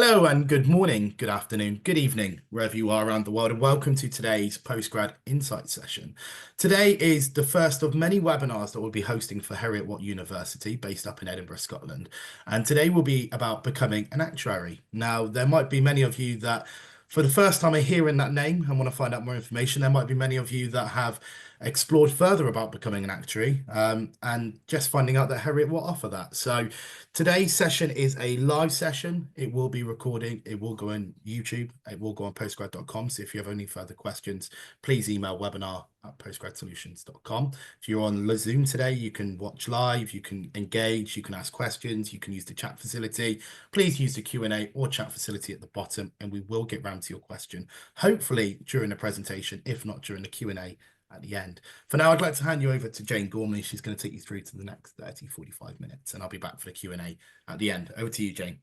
Hello and good morning, good afternoon, good evening, wherever you are around the world, and welcome to today's Postgrad Insight session. Today is the first of many webinars that we'll be hosting for Heriot-Watt University, based up in Edinburgh, Scotland. And today will be about becoming an actuary. Now, there might be many of you that, for the first time, are hearing that name and want to find out more information. There might be many of you that have explored further about becoming an actuary and just finding out that Heriot-Watt offer that. So today's session is a live session. It will be recording. It will go on YouTube. It will go on postgrad.com. So if you have any further questions, please email webinar@postgradsolutions.com. If you're on Zoom today, you can watch live, you can engage, you can ask questions, you can use the chat facility. Please use the Q&A or chat facility at the bottom, and we will get round to your question, hopefully during the presentation, if not during the Q&A at the end. For now, I'd like to hand you over to Jane Gormley. She's going to take you through to the next 45 minutes, and I'll be back for the Q&A at the end. Over to you, Jane.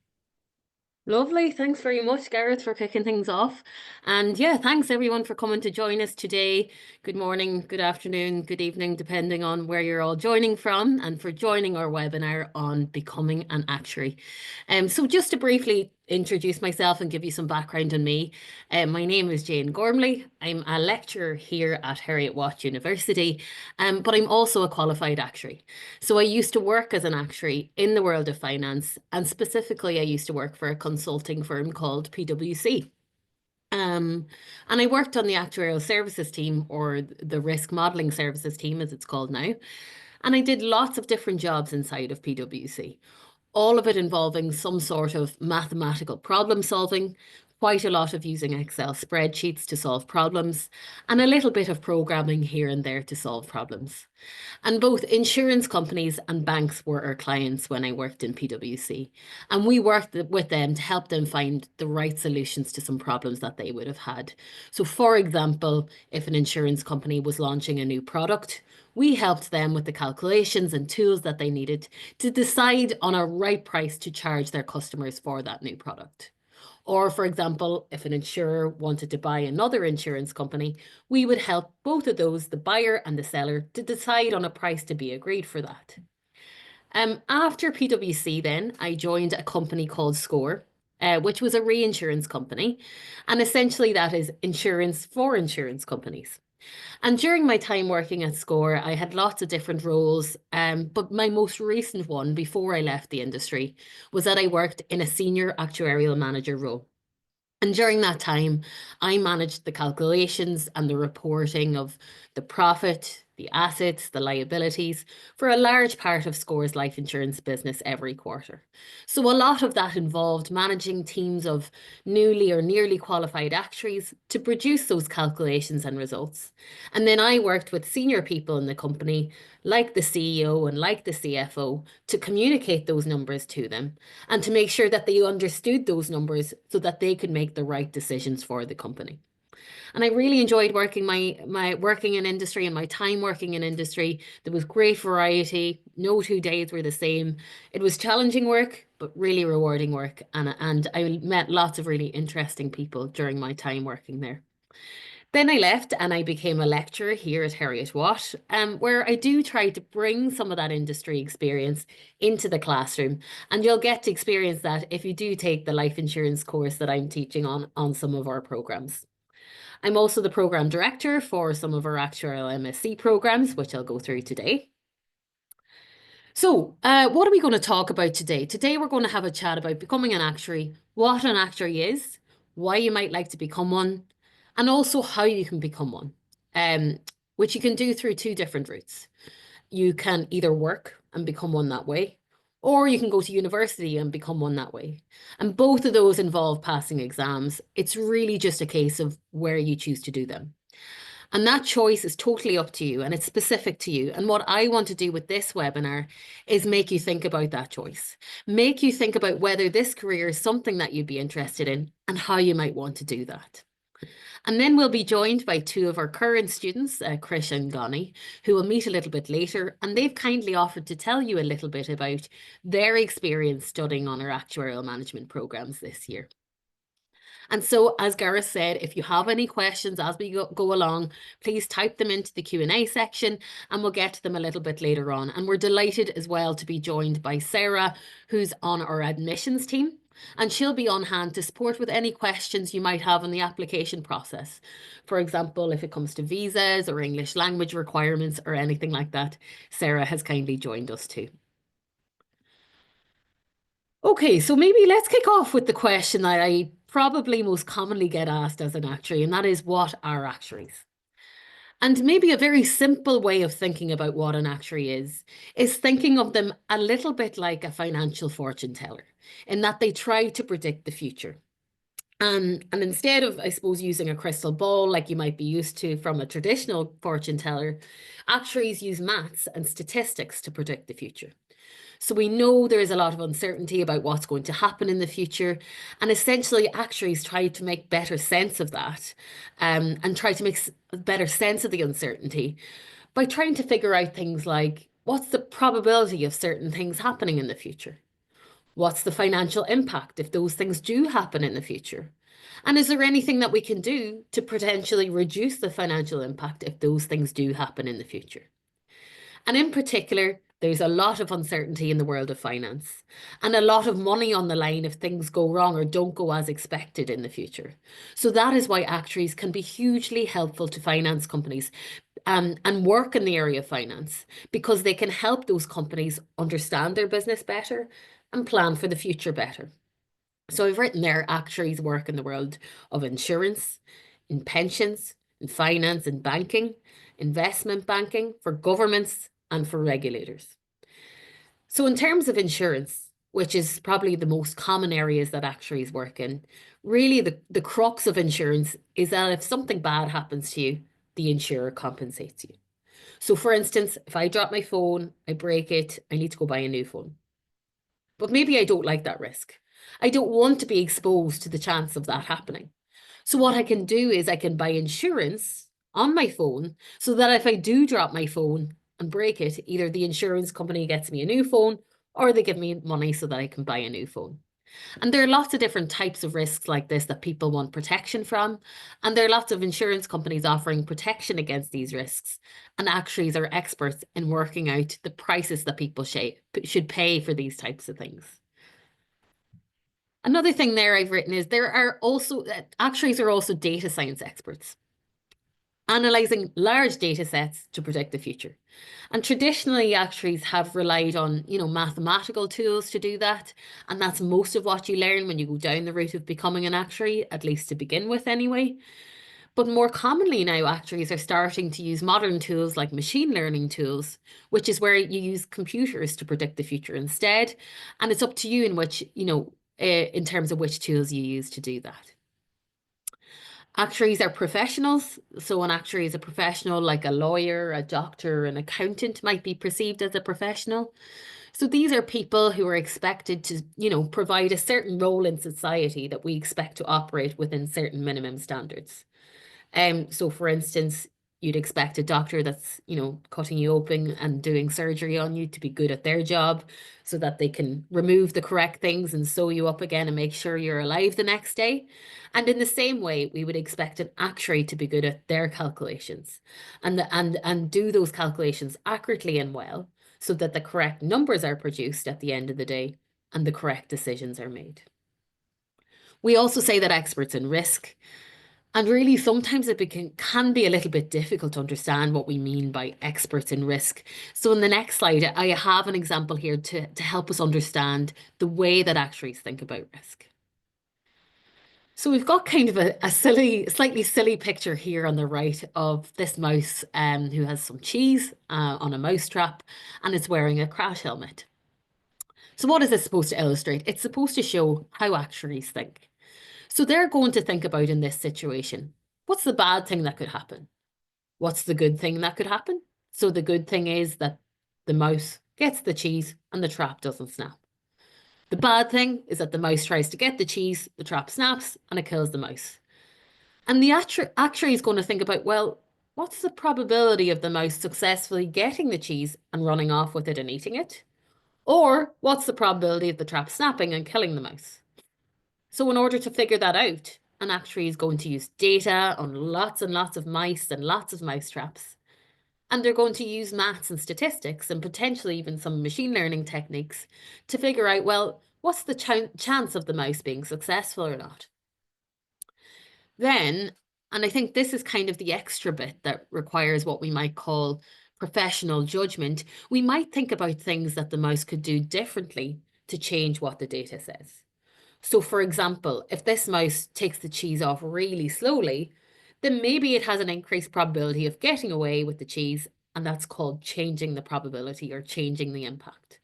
Lovely. Thanks very much, Gareth, for kicking things off. And yeah, thanks everyone for coming to join us today. Good morning, good afternoon, good evening, depending on where you're all joining from, and for joining our webinar on becoming an actuary. So just to briefly introduce myself and give you some background on me. My name is Jane Gormley. I'm a lecturer here at Heriot-Watt University, but I'm also a qualified actuary. So I used to work as an actuary in the world of finance, and specifically I used to work for a consulting firm called PwC. And I worked on the actuarial services team, or the risk modelling services team as it's called now. And I did lots of different jobs inside of PwC, all of it involving some sort of mathematical problem solving, quite a lot of using Excel spreadsheets to solve problems, and a little bit of programming here and there to solve problems. And both insurance companies and banks were our clients when I worked in PwC. And we worked with them to help them find the right solutions to some problems that they would have had. So for example, if an insurance company was launching a new product, we helped them with the calculations and tools that they needed to decide on a right price to charge their customers for that new product. Or, for example, if an insurer wanted to buy another insurance company, we would help both of those, the buyer and the seller, to decide on a price to be agreed for that. After PwC then, I joined a company called Score, which was a reinsurance company. And essentially that is insurance for insurance companies. And during my time working at Score, I had lots of different roles, but my most recent one before I left the industry was that I worked in a senior actuarial manager role. And during that time, I managed the calculations and the reporting of the profit, the assets, the liabilities for a large part of Score's life insurance business every quarter. So a lot of that involved managing teams of newly or nearly qualified actuaries to produce those calculations and results. And then I worked with senior people in the company, like the CEO and like the CFO, to communicate those numbers to them and to make sure that they understood those numbers so that they could make the right decisions for the company. And I really enjoyed working my working in industry and my time working in industry. There was great variety. No 2 days were the same. It was challenging work, but really rewarding work. And I met lots of really interesting people during my time working there. Then I left and I became a lecturer here at Heriot-Watt, where I do try to bring some of that industry experience into the classroom. And you'll get to experience that if you do take the life insurance course that I'm teaching on some of our programs. I'm also the program director for some of our actuarial MSc programs, which I'll go through today. So what are we going to talk about today? Today, we're going to have a chat about becoming an actuary, what an actuary is, why you might like to become one, and also how you can become one, which you can do through two different routes. You can either work and become one that way, or you can go to university and become one that way. And both of those involve passing exams. It's really just a case of where you choose to do them. And that choice is totally up to you and it's specific to you. And what I want to do with this webinar is make you think about that choice, make you think about whether this career is something that you'd be interested in and how you might want to do that. And then we'll be joined by two of our current students, Krish and Gani, who we'll meet a little bit later. And they've kindly offered to tell you a little bit about their experience studying on our actuarial management programs this year. And so, as Gareth said, if you have any questions as we go along, please type them into the Q&A section and we'll get to them a little bit later on. And we're delighted as well to be joined by Sarah, who's on our admissions team. And she'll be on hand to support with any questions you might have on the application process. For example, if it comes to visas or English language requirements or anything like that, Sarah has kindly joined us too. Okay, so maybe let's kick off with the question that I probably most commonly get asked as an actuary, and that is, what are actuaries? And maybe a very simple way of thinking about what an actuary is thinking of them a little bit like a financial fortune teller, in that they try to predict the future. And instead of, I suppose, using a crystal ball like you might be used to from a traditional fortune teller, actuaries use maths and statistics to predict the future. So we know there is a lot of uncertainty about what's going to happen in the future. And essentially, actuaries try to make better sense of that, and try to make better sense of the uncertainty by trying to figure out things like, what's the probability of certain things happening in the future? What's the financial impact if those things do happen in the future? And is there anything that we can do to potentially reduce the financial impact if those things do happen in the future? And in particular, there's a lot of uncertainty in the world of finance and a lot of money on the line if things go wrong or don't go as expected in the future. So that is why actuaries can be hugely helpful to finance companies, and work in the area of finance, because they can help those companies understand their business better and plan for the future better. So I've written there, actuaries work in the world of insurance, in pensions, in finance and banking, investment banking, for governments and for regulators. So in terms of insurance, which is probably the most common areas that actuaries work in, really the crux of insurance is that if something bad happens to you, the insurer compensates you. So for instance, if I drop my phone, I break it, I need to go buy a new phone. But maybe I don't like that risk. I don't want to be exposed to the chance of that happening. So what I can do is I can buy insurance on my phone so that if I do drop my phone and break it, either the insurance company gets me a new phone or they give me money so that I can buy a new phone. And there are lots of different types of risks like this that people want protection from. And there are lots of insurance companies offering protection against these risks. And actuaries are experts in working out the prices that people should pay for these types of things. Another thing there I've written is there are also, actuaries are also data science experts, analyzing large data sets to predict the future. And traditionally, actuaries have relied on, mathematical tools to do that. And that's most of what you learn when you go down the route of becoming an actuary, at least to begin with anyway. But more commonly now, actuaries are starting to use modern tools like machine learning tools, which is where you use computers to predict the future instead. And it's up to you in which, in terms of which tools you use to do that. Actuaries are professionals. So an actuary is a professional, like a lawyer, a doctor, an accountant might be perceived as a professional. So these are people who are expected to, provide a certain role in society that we expect to operate within certain minimum standards. So for instance, you'd expect a doctor that's, cutting you open and doing surgery on you to be good at their job so that they can remove the correct things and sew you up again and make sure you're alive the next day. And in the same way, we would expect an actuary to be good at their calculations and do those calculations accurately and well so that the correct numbers are produced at the end of the day and the correct decisions are made. We also say that experts in risk. And really, sometimes can be a little bit difficult to understand what we mean by experts in risk. So in the next slide, I have an example here to help us understand the way that actuaries think about risk. So we've got kind of a slightly silly picture here on the right of this mouse who has some cheese on a mouse trap and is wearing a crash helmet. So what is this supposed to illustrate? It's supposed to show how actuaries think. So they're going to think about, in this situation, what's the bad thing that could happen? What's the good thing that could happen? So the good thing is that the mouse gets the cheese and the trap doesn't snap. The bad thing is that the mouse tries to get the cheese, the trap snaps, and it kills the mouse. And the actuary is going to think about, well, what's the probability of the mouse successfully getting the cheese and running off with it and eating it? Or what's the probability of the trap snapping and killing the mouse? So in order to figure that out, an actuary is going to use data on lots and lots of mice and lots of mouse traps. And they're going to use maths and statistics and potentially even some machine learning techniques to figure out, well, what's the chance of the mouse being successful or not? Then, and I think this is kind of the extra bit that requires what we might call professional judgment, we might think about things that the mouse could do differently to change what the data says. So, for example, if this mouse takes the cheese off really slowly, then maybe it has an increased probability of getting away with the cheese, and that's called changing the probability or changing the impact.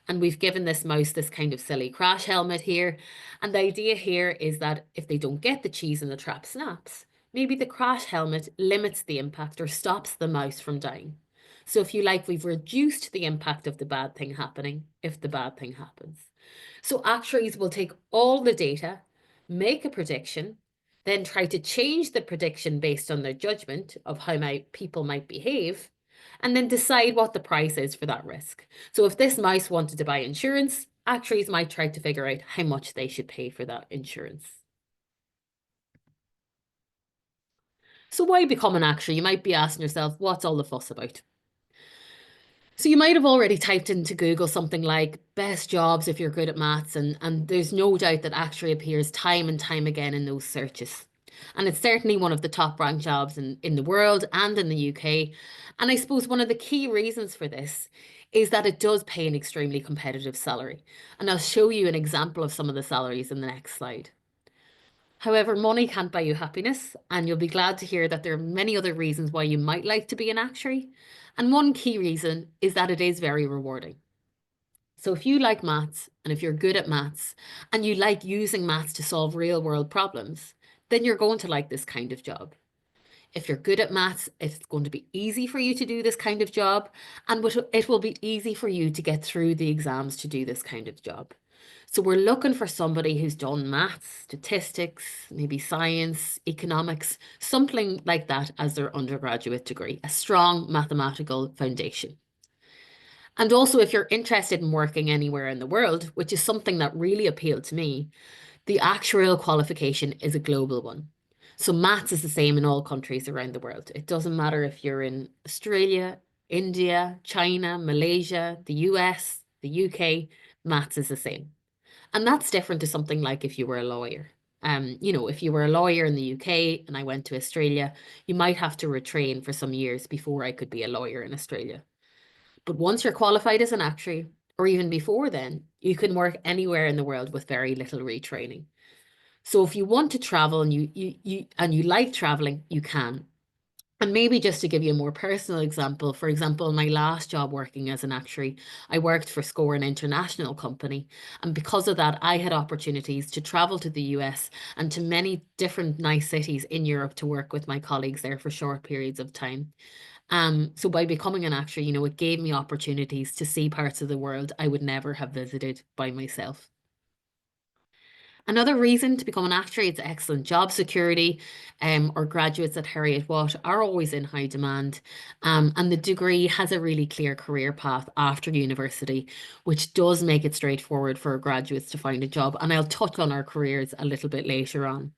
And we've given this mouse this kind of silly crash helmet here. And the idea here is that if they don't get the cheese and the trap snaps, maybe the crash helmet limits the impact or stops the mouse from dying. So if you like, we've reduced the impact of the bad thing happening if the bad thing happens. So actuaries will take all the data, make a prediction, then try to change the prediction based on their judgment of how people might behave, and then decide what the price is for that risk. So if this mouse wanted to buy insurance, actuaries might try to figure out how much they should pay for that insurance. So why become an actuary? You might be asking yourself, what's all the fuss about? So you might have already typed into Google something like best jobs if you're good at maths, and there's no doubt that actuary appears time and time again in those searches. And it's certainly one of the top ranked jobs in the world and in the UK. And I suppose one of the key reasons for this is that it does pay an extremely competitive salary. And I'll show you an example of some of the salaries in the next slide. However, money can't buy you happiness, and you'll be glad to hear that there are many other reasons why you might like to be an actuary. And one key reason is that it is very rewarding. So if you like maths and if you're good at maths and you like using maths to solve real world problems, then you're going to like this kind of job. If you're good at maths, it's going to be easy for you to do this kind of job, and it will be easy for you to get through the exams to do this kind of job. So we're looking for somebody who's done maths, statistics, maybe science, economics, something like that as their undergraduate degree, a strong mathematical foundation. And also, if you're interested in working anywhere in the world, which is something that really appealed to me, the actuarial qualification is a global one. So maths is the same in all countries around the world. It doesn't matter if you're in Australia, India, China, Malaysia, the US, the UK, maths is the same. And that's different to something like if you were a lawyer. If you were a lawyer in the UK and I went to Australia, you might have to retrain for some years before I could be a lawyer in Australia. But once you're qualified as an actuary, or even before then, you can work anywhere in the world with very little retraining. So if you want to travel and you like traveling, you can. And maybe just to give you a more personal example, for example, my last job working as an actuary, I worked for SCORE, an international company. And because of that, I had opportunities to travel to the US and to many different nice cities in Europe to work with my colleagues there for short periods of time. So by becoming an actuary, it gave me opportunities to see parts of the world I would never have visited by myself. Another reason to become an actuary is excellent job security. Or graduates at Heriot-Watt are always in high demand. And the degree has a really clear career path after university, which does make it straightforward for graduates to find a job. And I'll touch on our careers a little bit later on.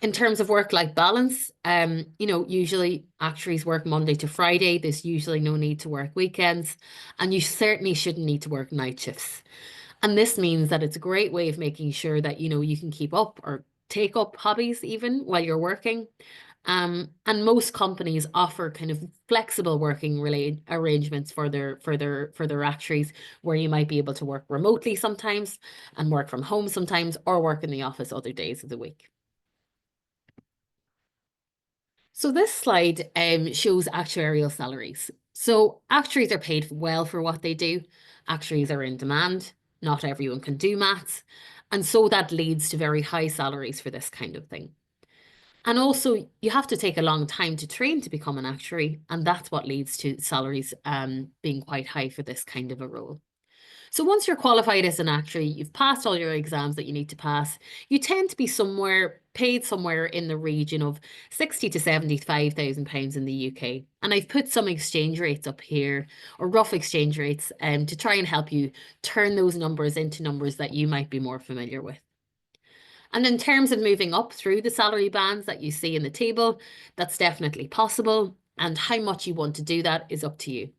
In terms of work-life balance, usually actuaries work Monday to Friday. There's usually no need to work weekends, and you certainly shouldn't need to work night shifts. And this means that it's a great way of making sure that, you can keep up or take up hobbies even while you're working. And most companies offer kind of flexible working related arrangements for their actuaries, where you might be able to work remotely sometimes and work from home sometimes, or work in the office other days of the week. So this slide shows actuarial salaries. So actuaries are paid well for what they do. Actuaries are in demand. Not everyone can do maths. And so that leads to very high salaries for this kind of thing. And also, you have to take a long time to train to become an actuary. And that's what leads to salaries being quite high for this kind of a role. So once you're qualified as an actuary, you've passed all your exams that you need to pass, you tend to be paid somewhere in the region of 60 to 75,000 pounds in the UK. And I've put some exchange rates up here, or rough exchange rates, to try and help you turn those numbers into numbers that you might be more familiar with. And in terms of moving up through the salary bands that you see in the table, that's definitely possible. And how much you want to do that is up to you.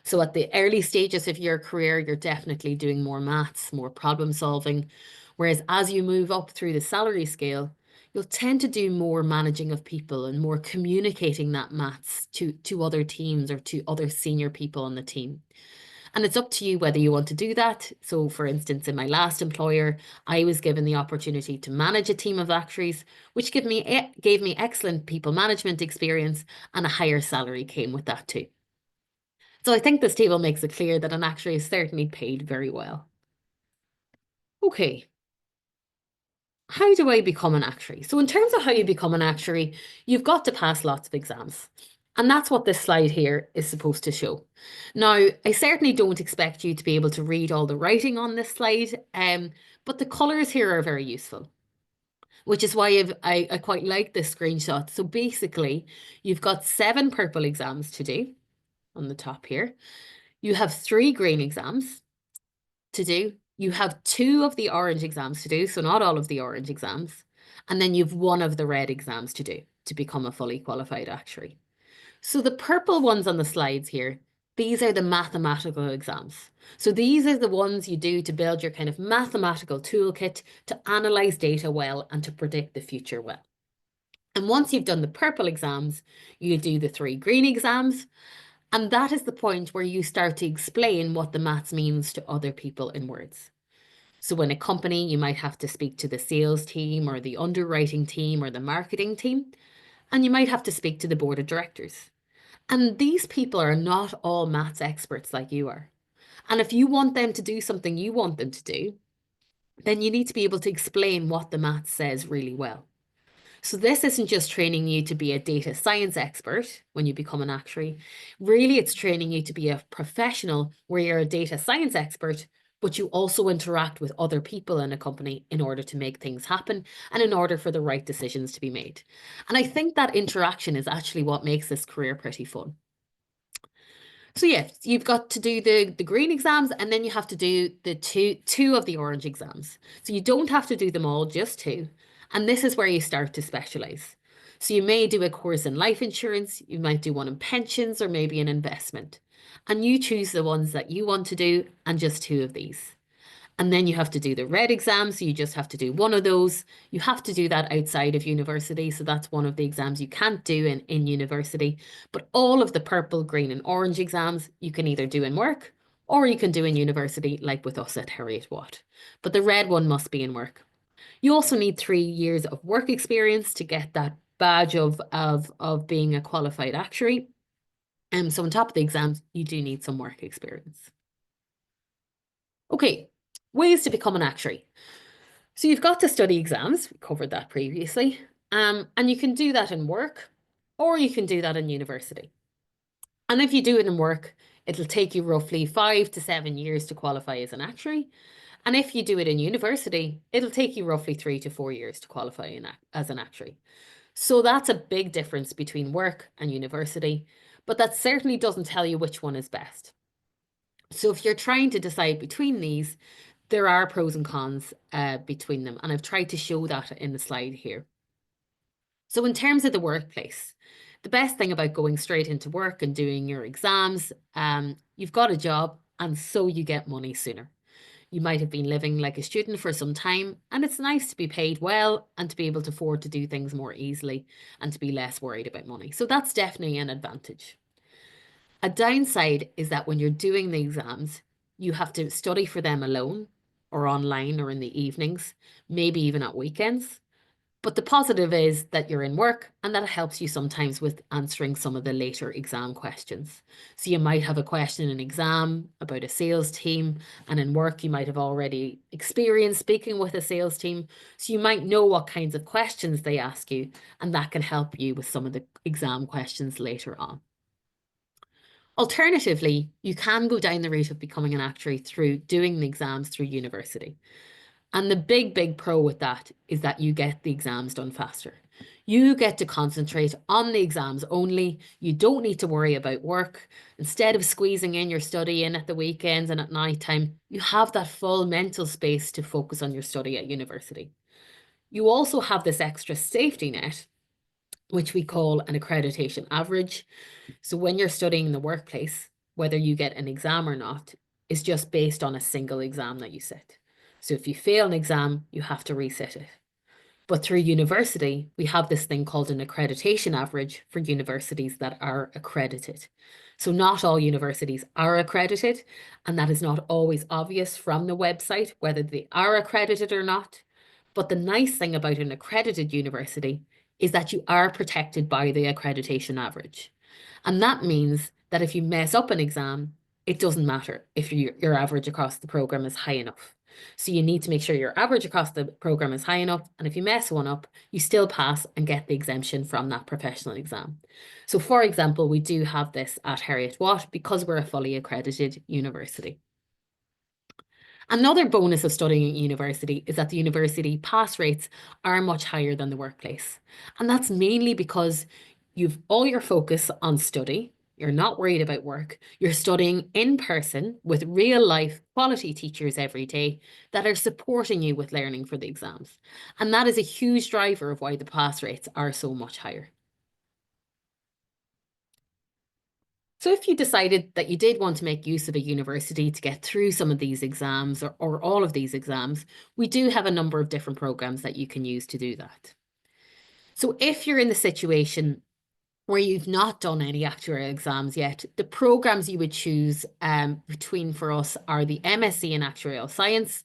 So at the early stages of your career, you're definitely doing more maths, more problem solving. Whereas as you move up through the salary scale, you'll tend to do more managing of people and more communicating that maths to other teams or to other senior people on the team. And it's up to you whether you want to do that. So, for instance, in my last employer, I was given the opportunity to manage a team of actuaries, which gave me excellent people management experience, and a higher salary came with that too. So I think this table makes it clear that an actuary is certainly paid very well. Okay, how do I become an actuary? So in terms of how you become an actuary, you've got to pass lots of exams. And that's what this slide here is supposed to show. Now, I certainly don't expect you to be able to read all the writing on this slide, but the colours here are very useful, which is why I quite like this screenshot. So basically, you've got 7 purple exams to do on the top here. You have 3 green exams to do. You have 2 of the orange exams to do, so not all of the orange exams. And then you've 1 of the red exams to do to become a fully qualified actuary. So the purple ones on the slides here, these are the mathematical exams. So these are the ones you do to build your kind of mathematical toolkit to analyze data well and to predict the future well. And once you've done the purple exams, you do the 3 green exams. And that is the point where you start to explain what the maths means to other people in words. So in a company, you might have to speak to the sales team or the underwriting team or the marketing team, and you might have to speak to the board of directors. And these people are not all maths experts like you are. And if you want them to do something you want them to do, then you need to be able to explain what the maths says really well. So this isn't just training you to be a data science expert when you become an actuary. Really, it's training you to be a professional where you're a data science expert, but you also interact with other people in a company in order to make things happen and in order for the right decisions to be made. And I think that interaction is actually what makes this career pretty fun. So yeah, you've got to do the green exams, and then you have to do the two of the orange exams. So you don't have to do them all, just 2. And this is where you start to specialize. So you may do a course in life insurance, you might do one in pensions, or maybe an investment. And you choose the ones that you want to do, and just 2 of these. And then you have to do the red exam, so you just have to do 1 of those. You have to do that outside of university, so that's one of the exams you can't do in university. But all of the purple, green, and orange exams you can either do in work or you can do in university, like with us at Heriot-Watt. But the red one must be in work. You also need 3 years of work experience to get that badge of being a qualified actuary. So on top of the exams, you do need some work experience. Okay, ways to become an actuary. So you've got to study exams, we covered that previously, and you can do that in work or you can do that in university. And if you do it in work, it'll take you roughly 5 to 7 years to qualify as an actuary. And if you do it in university, it'll take you roughly 3 to 4 years to qualify as an actuary. So that's a big difference between work and university, but that certainly doesn't tell you which one is best. So if you're trying to decide between these, there are pros and cons between them. And I've tried to show that in the slide here. So in terms of the workplace, the best thing about going straight into work and doing your exams, you've got a job and so you get money sooner. You might have been living like a student for some time, and it's nice to be paid well and to be able to afford to do things more easily and to be less worried about money. So that's definitely an advantage. A downside is that when you're doing the exams, you have to study for them alone or online or in the evenings, maybe even at weekends. But the positive is that you're in work and that helps you sometimes with answering some of the later exam questions. So you might have a question in an exam about a sales team, and in work you might have already experienced speaking with a sales team. So you might know what kinds of questions they ask you, and that can help you with some of the exam questions later on. Alternatively, you can go down the route of becoming an actuary through doing the exams through university. And the big pro with that is that you get the exams done faster. You get to concentrate on the exams only. You don't need to worry about work. Instead of squeezing in your study in at the weekends and at night time, you have that full mental space to focus on your study at university. You also have this extra safety net, which we call an accreditation average. So when you're studying in the workplace, whether you get an exam or not, is just based on a single exam that you sit. So if you fail an exam, you have to resit it. But through university, we have this thing called an accreditation average for universities that are accredited. So not all universities are accredited, and that is not always obvious from the website whether they are accredited or not. But the nice thing about an accredited university is that you are protected by the accreditation average. And that means that if you mess up an exam, it doesn't matter if your average across the program is high enough. So you need to make sure your average across the program is high enough. And if you mess one up, you still pass and get the exemption from that professional exam. So for example, we do have this at Heriot-Watt because we're a fully accredited university. Another bonus of studying at university is that the university pass rates are much higher than the workplace. And that's mainly because you've all your focus on study. You're not worried about work. You're studying in person with real life quality teachers every day that are supporting you with learning for the exams. And that is a huge driver of why the pass rates are so much higher. So if you decided that you did want to make use of a university to get through some of these exams or all of these exams, we do have a number of different programs that you can use to do that. So if you're in the situation where you've not done any actuarial exams yet, the programs you would choose between for us are the MSc in Actuarial Science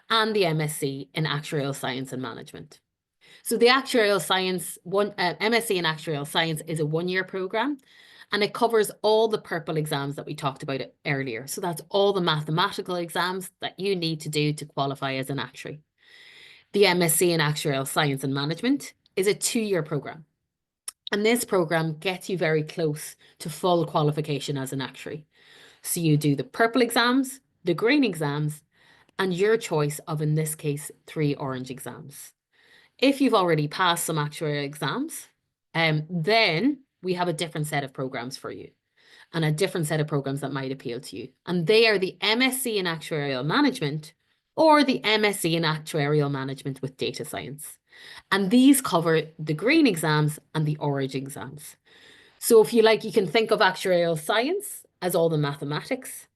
and the MSc in Actuarial Science and Management. So the Actuarial Science, MSc in Actuarial Science is a one-year program, and it covers all the purple exams that we talked about earlier. So that's all the mathematical exams that you need to do to qualify as an actuary. The MSc in Actuarial Science and Management is a two-year program. And this program gets you very close to full qualification as an actuary. So you do the purple exams, the green exams, and your choice of, in this case, 3 orange exams. If you've already passed some actuarial exams, then we have a different set of programs for you and a different set of programs that might appeal to you. And they are the MSc in Actuarial Management or the MSc in Actuarial Management with Data Science. And these cover the green exams and the orange exams. So if you like, you can think of actuarial science as all the mathematics.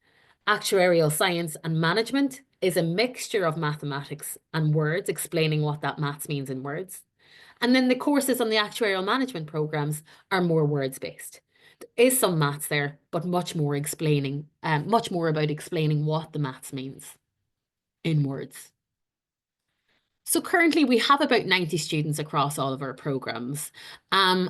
Actuarial science and management is a mixture of mathematics and words, explaining what that maths means in words. And then the courses on the actuarial management programs are more words-based. There is some maths there, but much more about explaining what the maths means in words. So currently we have about 90 students across all of our programs. And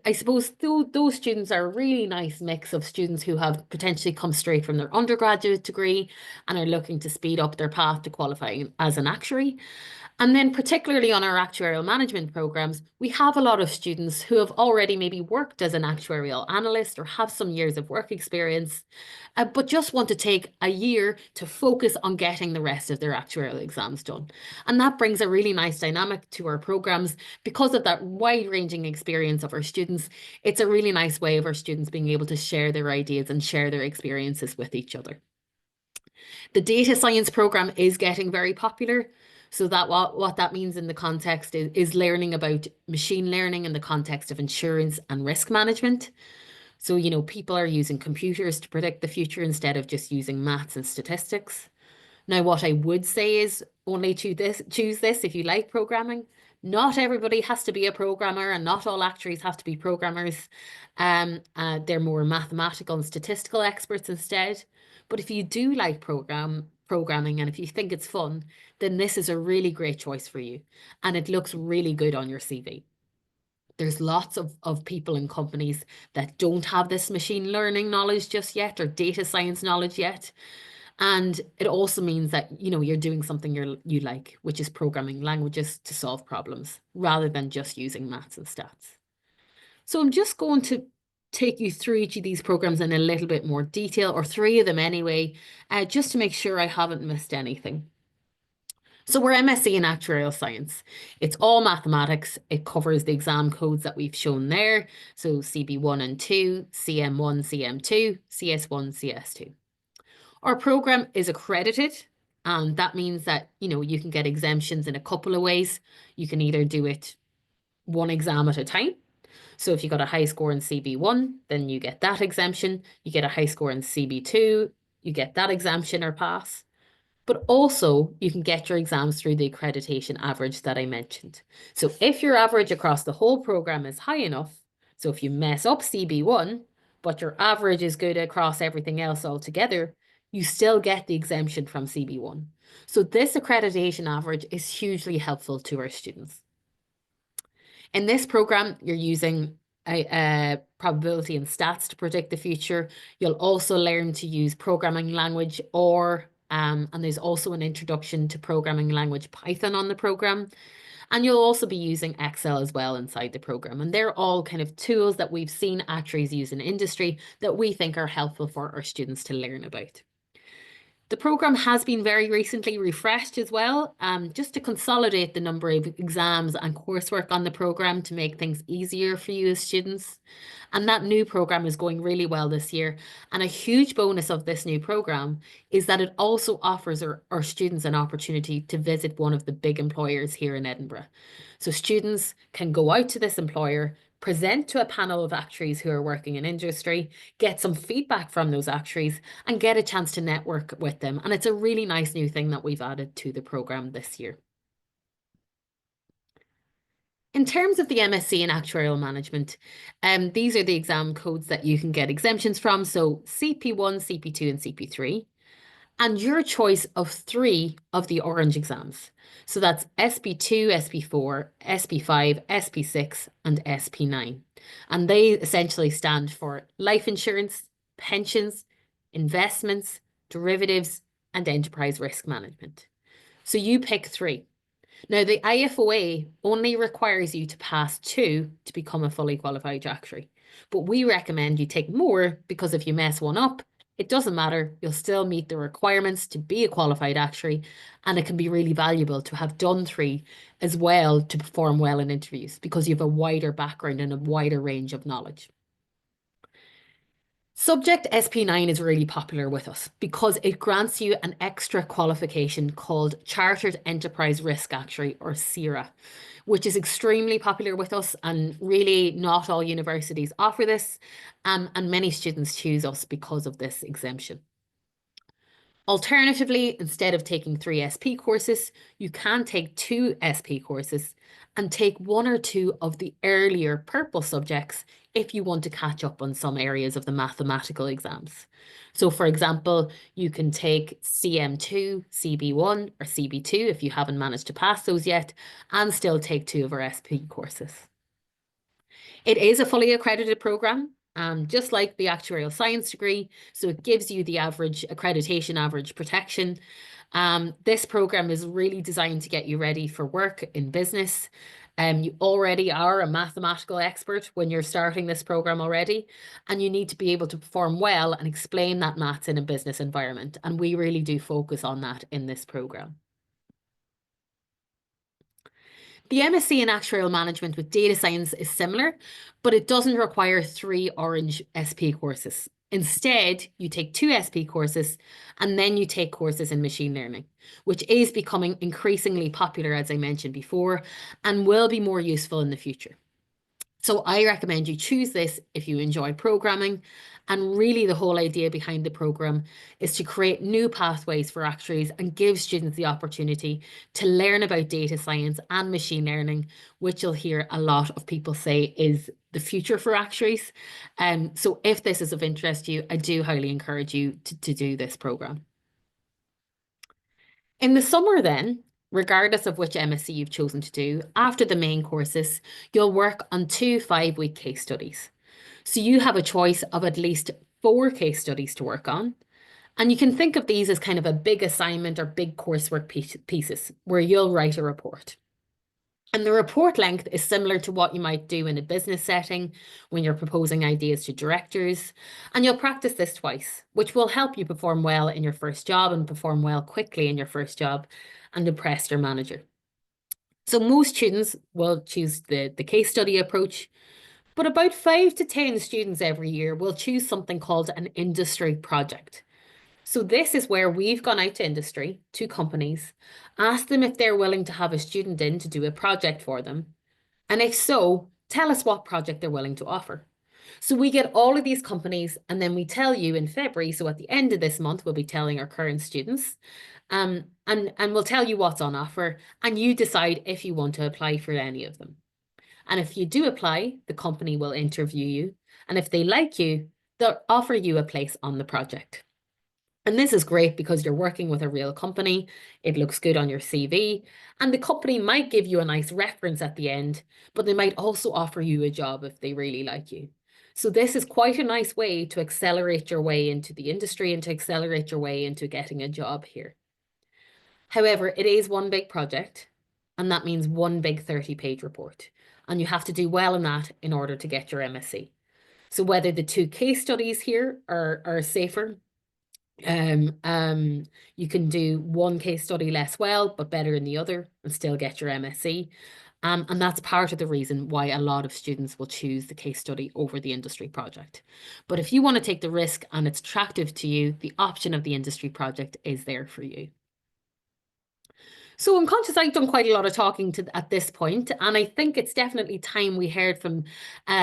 I suppose those students are a really nice mix of students who have potentially come straight from their undergraduate degree and are looking to speed up their path to qualifying as an actuary. And then particularly on our actuarial management programs, we have a lot of students who have already maybe worked as an actuarial analyst or have some years of work experience, but just want to take a year to focus on getting the rest of their actuarial exams done. And that brings a really nice dynamic to our programs because of that wide-ranging experience of our students. It's a really nice way of our students being able to share their ideas and share their experiences with each other. The data science program is getting very popular. So that what that means in the context is learning about machine learning in the context of insurance and risk management. So, you know, people are using computers to predict the future instead of just using maths and statistics. Now, what I would say is only choose this if you like programming. Not everybody has to be a programmer and not all actuaries have to be programmers. They're more mathematical and statistical experts instead. But if you do like programming and if you think it's fun, then this is a really great choice for you. And it looks really good on your CV. There's lots of people in companies that don't have this machine learning knowledge just yet or data science knowledge yet. And it also means that, you know, you're doing something you like, which is programming languages to solve problems rather than just using maths and stats. So I'm just going to take you through each of these programs in a little bit more detail, or 3 of them anyway, just to make sure I haven't missed anything. So we're MSc in Actuarial Science. It's all mathematics. It covers the exam codes that we've shown there. So CB1 and 2, CM1, CM2, CS1, CS2. Our program is accredited, and that means that, you know, you can get exemptions in a couple of ways. You can either do it one exam at a time, So if you got a high score in CB1, then you get that exemption. You get a high score in CB2, you get that exemption or pass. But also, you can get your exams through the accreditation average that I mentioned. So if your average across the whole program is high enough, so if you mess up CB1, but your average is good across everything else altogether, you still get the exemption from CB1. So this accreditation average is hugely helpful to our students. In this program, you're using a probability and stats to predict the future. You'll also learn to use programming language and there's also an introduction to programming language Python on the program. And you'll also be using Excel as well inside the program. And they're all kind of tools that we've seen actuaries use in industry that we think are helpful for our students to learn about. The program has been very recently refreshed as well, just to consolidate the number of exams and coursework on the program to make things easier for you as students. And that new program is going really well this year. And a huge bonus of this new program is that it also offers our students an opportunity to visit one of the big employers here in Edinburgh. So students can go out to this employer, present to a panel of actuaries who are working in industry, get some feedback from those actuaries, and get a chance to network with them. And it's a really nice new thing that we've added to the program this year. In terms of the MSc in Actuarial Management, these are the exam codes that you can get exemptions from. So CP1, CP2, and CP3. And your choice of 3 of the orange exams. So that's SP2, SP4, SP5, SP6, and SP9. And they essentially stand for life insurance, pensions, investments, derivatives, and enterprise risk management. So you pick 3. Now, the IFOA only requires you to pass 2 to become a fully qualified actuary. But we recommend you take more because if you mess one up, it doesn't matter. You'll still meet the requirements to be a qualified actuary, and it can be really valuable to have done 3 as well to perform well in interviews because you have a wider background and a wider range of knowledge. Subject SP9 is really popular with us because it grants you an extra qualification called Chartered Enterprise Risk Actuary, or CERA, which is extremely popular with us, and really not all universities offer this, and many students choose us because of this exemption. Alternatively, instead of taking 3 SP courses, you can take 2 SP courses and take 1 or 2 of the earlier purple subjects if you want to catch up on some areas of the mathematical exams. So for example, you can take CM2, CB1, or CB2 if you haven't managed to pass those yet, and still take 2 of our SP courses. It is a fully accredited program, just like the actuarial science degree. So it gives you the average accreditation, average protection. This program is really designed to get you ready for work in business. You already are a mathematical expert when you're starting this program already, and you need to be able to perform well and explain that maths in a business environment. And we really do focus on that in this program. The MSc in Actuarial Management with Data Science is similar, but it doesn't require 3 orange SP courses. Instead, you take 2 SP courses and then you take courses in machine learning, which is becoming increasingly popular, as I mentioned before, and will be more useful in the future. So I recommend you choose this if you enjoy programming. And really the whole idea behind the program is to create new pathways for actuaries and give students the opportunity to learn about data science and machine learning, which you'll hear a lot of people say is the future for actuaries. So if this is of interest to you, I do highly encourage you to do this program. In the summer then, regardless of which MSc you've chosen to do, after the main courses, you'll work on 2 5-week case studies. So you have a choice of at least 4 case studies to work on. And you can think of these as kind of a big assignment or big coursework pieces where you'll write a report. And the report length is similar to what you might do in a business setting when you're proposing ideas to directors. And you'll practice this twice, which will help you perform well in your first job and perform well quickly in your first job and impress your manager. So most students will choose the case study approach, but about 5 to 10 students every year will choose something called an industry project. So this is where we've gone out to industry, to companies, asked them if they're willing to have a student in to do a project for them. And if so, tell us what project they're willing to offer. So we get all of these companies, and then we tell you in February. So at the end of this month, we'll be telling our current students, and we'll tell you what's on offer, and you decide if you want to apply for any of them. And if you do apply, the company will interview you, and if they like you, they'll offer you a place on the project. And this is great because you're working with a real company. It looks good on your CV, and the company might give you a nice reference at the end, but they might also offer you a job if they really like you. So this is quite a nice way to accelerate your way into the industry and to accelerate your way into getting a job here. However, it is one big project, and that means one big 30-page report. And you have to do well in that in order to get your MSc. So whether the two case studies here are safer, you can do one case study less well, but better in the other and still get your MSc. And that's part of the reason why a lot of students will choose the case study over the industry project. But if you want to take the risk and it's attractive to you, the option of the industry project is there for you. So I'm conscious I've done quite a lot of talking at this point, and I think it's definitely time we heard from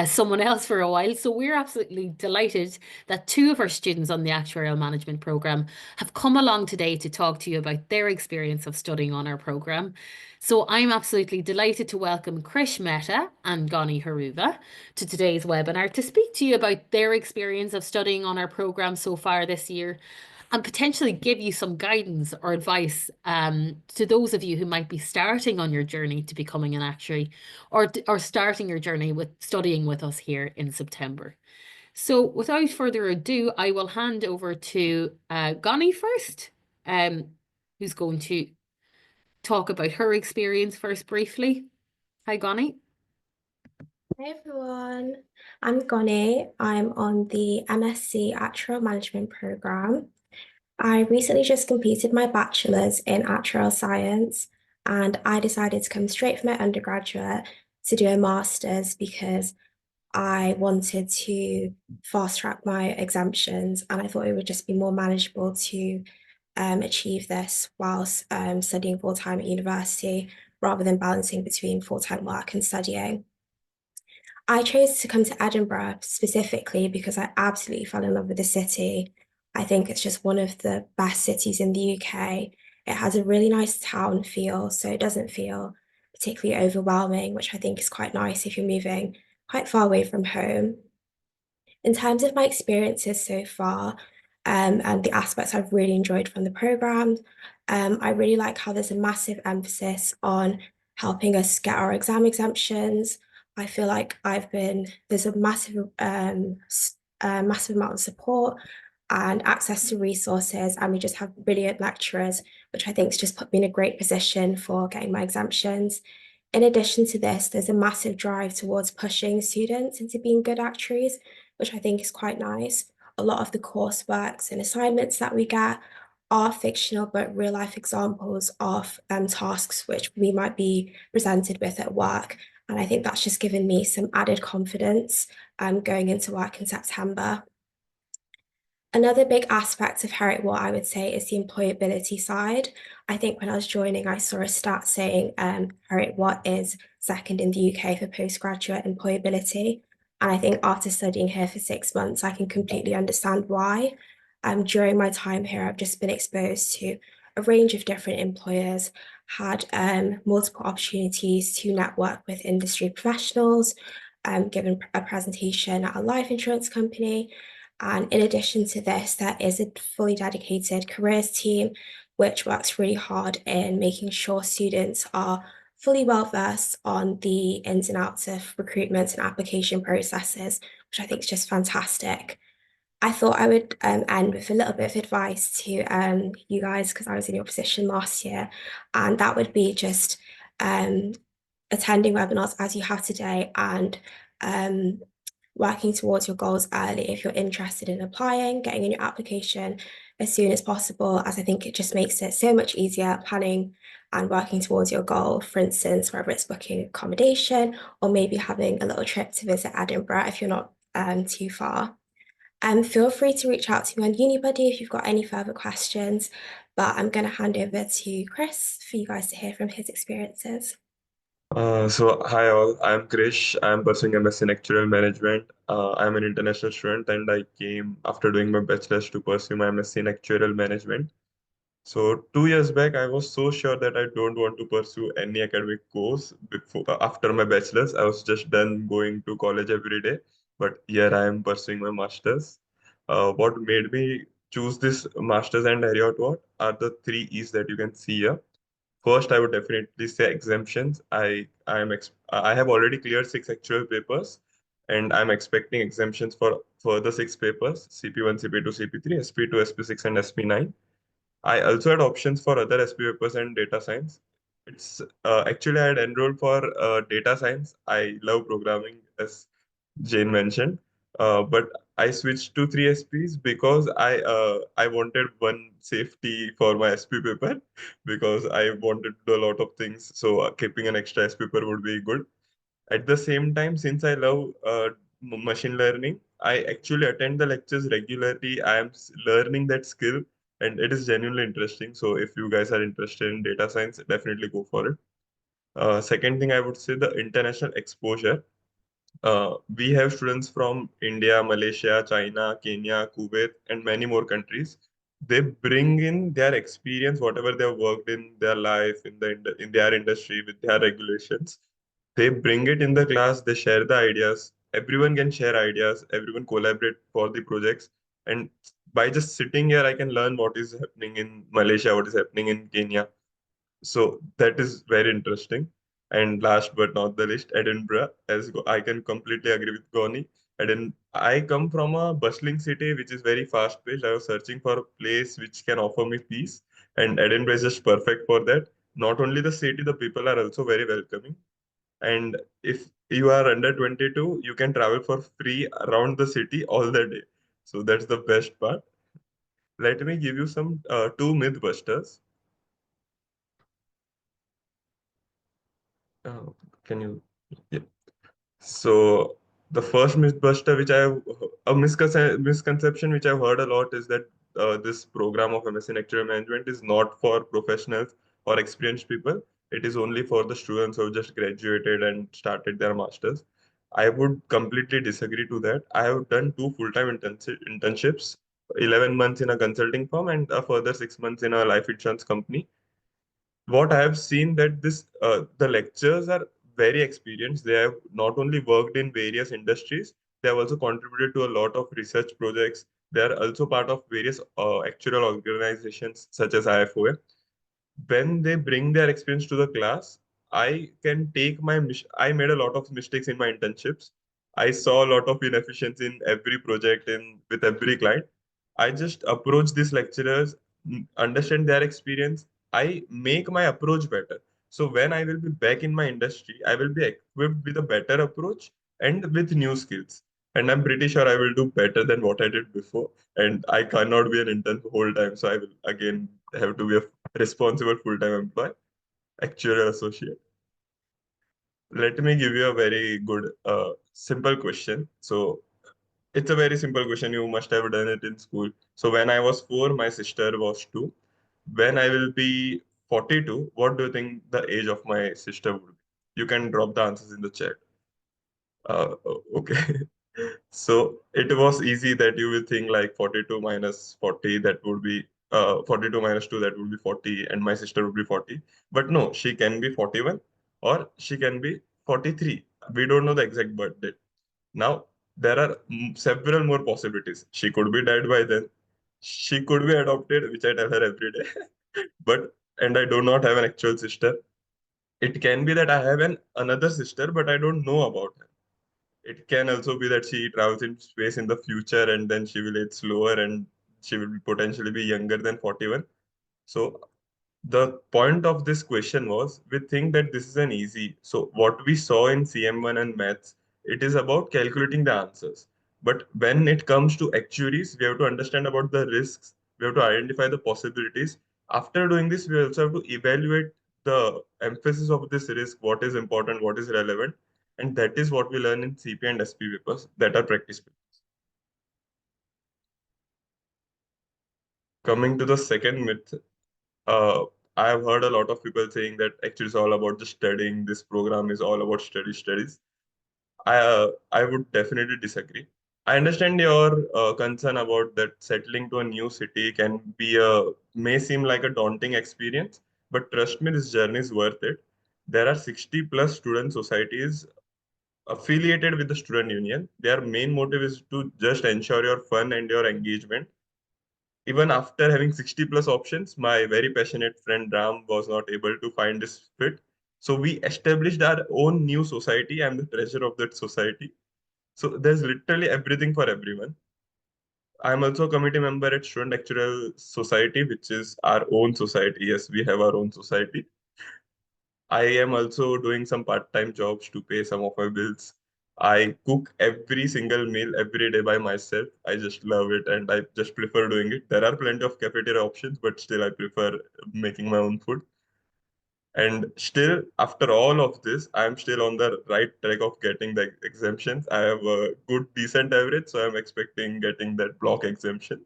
someone else for a while. So we're absolutely delighted that two of our students on the actuarial management program have come along today to talk to you about their experience of studying on our program. So I'm absolutely delighted to welcome Krish Mehta and Gani Haruva to today's webinar to speak to you about their experience of studying on our program so far this year, and potentially give you some guidance or advice to those of you who might be starting on your journey to becoming an actuary, or starting your journey with studying with us here in September. So without further ado, I will hand over to Gani first, who's going to talk about her experience first briefly. Hi, Gani. Hey everyone, I'm Gormley. I'm on the MSc Actuarial Management program. I recently just completed my bachelor's in actuarial science, and I decided to come straight from my undergraduate to do a master's because I wanted to fast track my exemptions, and I thought it would just be more manageable to achieve this whilst studying full-time at university rather than balancing between full-time work and studying. I chose to come to Edinburgh specifically because I absolutely fell in love with the city. I think it's just one of the best cities in the UK. It has a really nice town feel, so it doesn't feel particularly overwhelming, which I think is quite nice if you're moving quite far away from home. In terms of my experiences so far, and the aspects I've really enjoyed from the program, I really like how there's a massive emphasis on helping us get our exam exemptions. I feel like there's a massive amount of support and access to resources, and we just have brilliant lecturers, which I think has just put me in a great position for getting my exemptions. In addition to this, there's a massive drive towards pushing students into being good actuaries, which I think is quite nice. A lot of the courseworks and assignments that we get are fictional, but real life examples of tasks which we might be presented with at work. And I think that's just given me some added confidence going into work in September. Another big aspect of Heriot-Watt, I would say, is the employability side. I think when I was joining, I saw a stat saying Heriot-Watt is second in the UK for postgraduate employability. And I think after studying here for 6 months, I can completely understand why. During my time here, I've just been exposed to a range of different employers, had multiple opportunities to network with industry professionals, given a presentation at a life insurance company. And in addition to this, there is a fully dedicated careers team, which works really hard in making sure students are fully well versed on the ins and outs of recruitment and application processes, which I think is just fantastic. I thought I would end with a little bit of advice to you guys because I was in your position last year, and that would be just attending webinars as you have today and working towards your goals early if you're interested in applying, getting in your application as soon as possible, as I think it just makes it so much easier planning and working towards your goal. For instance, whether it's booking accommodation or maybe having a little trip to visit Edinburgh if you're not too far. Feel free to reach out to me on Unibuddy if you've got any further questions, but I'm going to hand over to Chris for you guys to hear from his experiences. Hi all, I'm Krish. I'm pursuing MSc in Actuarial Management. I'm an international student and I came after doing my bachelor's to pursue my MSc in Actuarial Management. So 2 years back, I was so sure that I don't want to pursue any academic course after my bachelor's. I was just done going to college every day. But here I am pursuing my master's. What made me choose this master's and Heriot-Watt are the three E's that you can see here. First, I would definitely say exemptions. I have already cleared six actual papers, and I'm expecting exemptions for further six papers: CP1, CP2, CP3, SP2, SP6, and SP9. I also had options for other SP papers and data science. It's actually I had enrolled for data science. I love programming, as Jane mentioned. But I switched to three SPs because I wanted one safety for my SP paper because I wanted to do a lot of things. So keeping an extra SP paper would be good. At the same time, since I love machine learning, I actually attend the lectures regularly. I am learning that skill, and it is genuinely interesting. So if you guys are interested in data science, definitely go for it. Second thing I would say the international exposure. We have students from India, Malaysia, China, Kenya, Kuwait, and many more countries. They bring in their experience, whatever they have worked in their life, in their industry, with their regulations. They bring it in the class. They share the ideas. Everyone can share ideas. Everyone collaborate for the projects. And by just sitting here, I can learn what is happening in Malaysia, what is happening in Kenya. So that is very interesting. And last but not the least, Edinburgh, I can completely agree with Goni. I come from a bustling city which is very fast paced. I was searching for a place which can offer me peace, and Edinburgh is just perfect for that. Not only the city, the people are also very welcoming. And if you are under 22, you can travel for free around the city all the day. So that's the best part. Let me give you some two myth busters. Uh, can you? Yeah. So the first mythbuster, misconception which I've heard a lot is that this program of MSc in Actuarial Management is not for professionals or experienced people. It is only for the students who have just graduated and started their masters. I would completely disagree to that. I have done two full-time internships, 11 months in a consulting firm and a further 6 months in a life insurance company. What I have seen that the lecturers are very experienced. They have not only worked in various industries, they have also contributed to a lot of research projects. They are also part of various actuarial organizations such as IFOA. When they bring their experience to the class, I can take I made a lot of mistakes in my internships. I saw a lot of inefficiency in every project in with every client. I just approach these lecturers, understand their experience. I make my approach better. So when I will be back in my industry, I will be equipped with a better approach and with new skills. And I'm pretty sure I will do better than what I did before. And I cannot be an intern the whole time. So I will again have to be a responsible full-time employee, actuarial associate. Let me give you a very good, simple question. So it's a very simple question. You must have done it in school. So when I was 4, my sister was 2. When I will be 42, what do you think the age of my sister would be? You can drop the answers in the chat. Okay. So it was easy that you will think like 42 minus 40, that would be 42 minus 2, that would be 40, and my sister would be 40. But no, she can be 41 or she can be 43. We don't know the exact birth date. Now, there are several more possibilities. She could be dead by then. She could be adopted, which I tell her every day. And I do not have an actual sister. It can be that I have another sister, but I don't know about her. It can also be that she travels in space in the future and then she will age slower and she will potentially be younger than 41. So the point of this question was we think that this is an easy. So what we saw in CM1 and maths, it is about calculating the answers. But when it comes to actuaries, we have to understand about the risks. We have to identify the possibilities. After doing this, we also have to evaluate the emphasis of this risk, what is important, what is relevant. And that is what we learn in CP and SP papers that are practice papers. Coming to the second myth, I have heard a lot of people saying that actually it's all about just studying. This program is all about studies. I would definitely disagree. I understand your concern about that settling to a new city can be may seem like a daunting experience, but trust me, this journey is worth it. There are 60 plus student societies affiliated with the student union. Their main motive is to just ensure your fun and your engagement. Even after having 60 plus options, my very passionate friend Ram was not able to find this fit. So we established our own new society. I'm the treasurer of that society. So there's literally everything for everyone. I'm also a committee member at Student Actuarial Society, which is our own society. Yes, we have our own society. I am also doing some part-time jobs to pay some of my bills. I cook every single meal every day by myself. I just love it and I just prefer doing it. There are plenty of cafeteria options, but still I prefer making my own food. And still, after all of this, I'm still on the right track of getting the exemptions. I have a good, decent average, so I'm expecting getting that block exemption.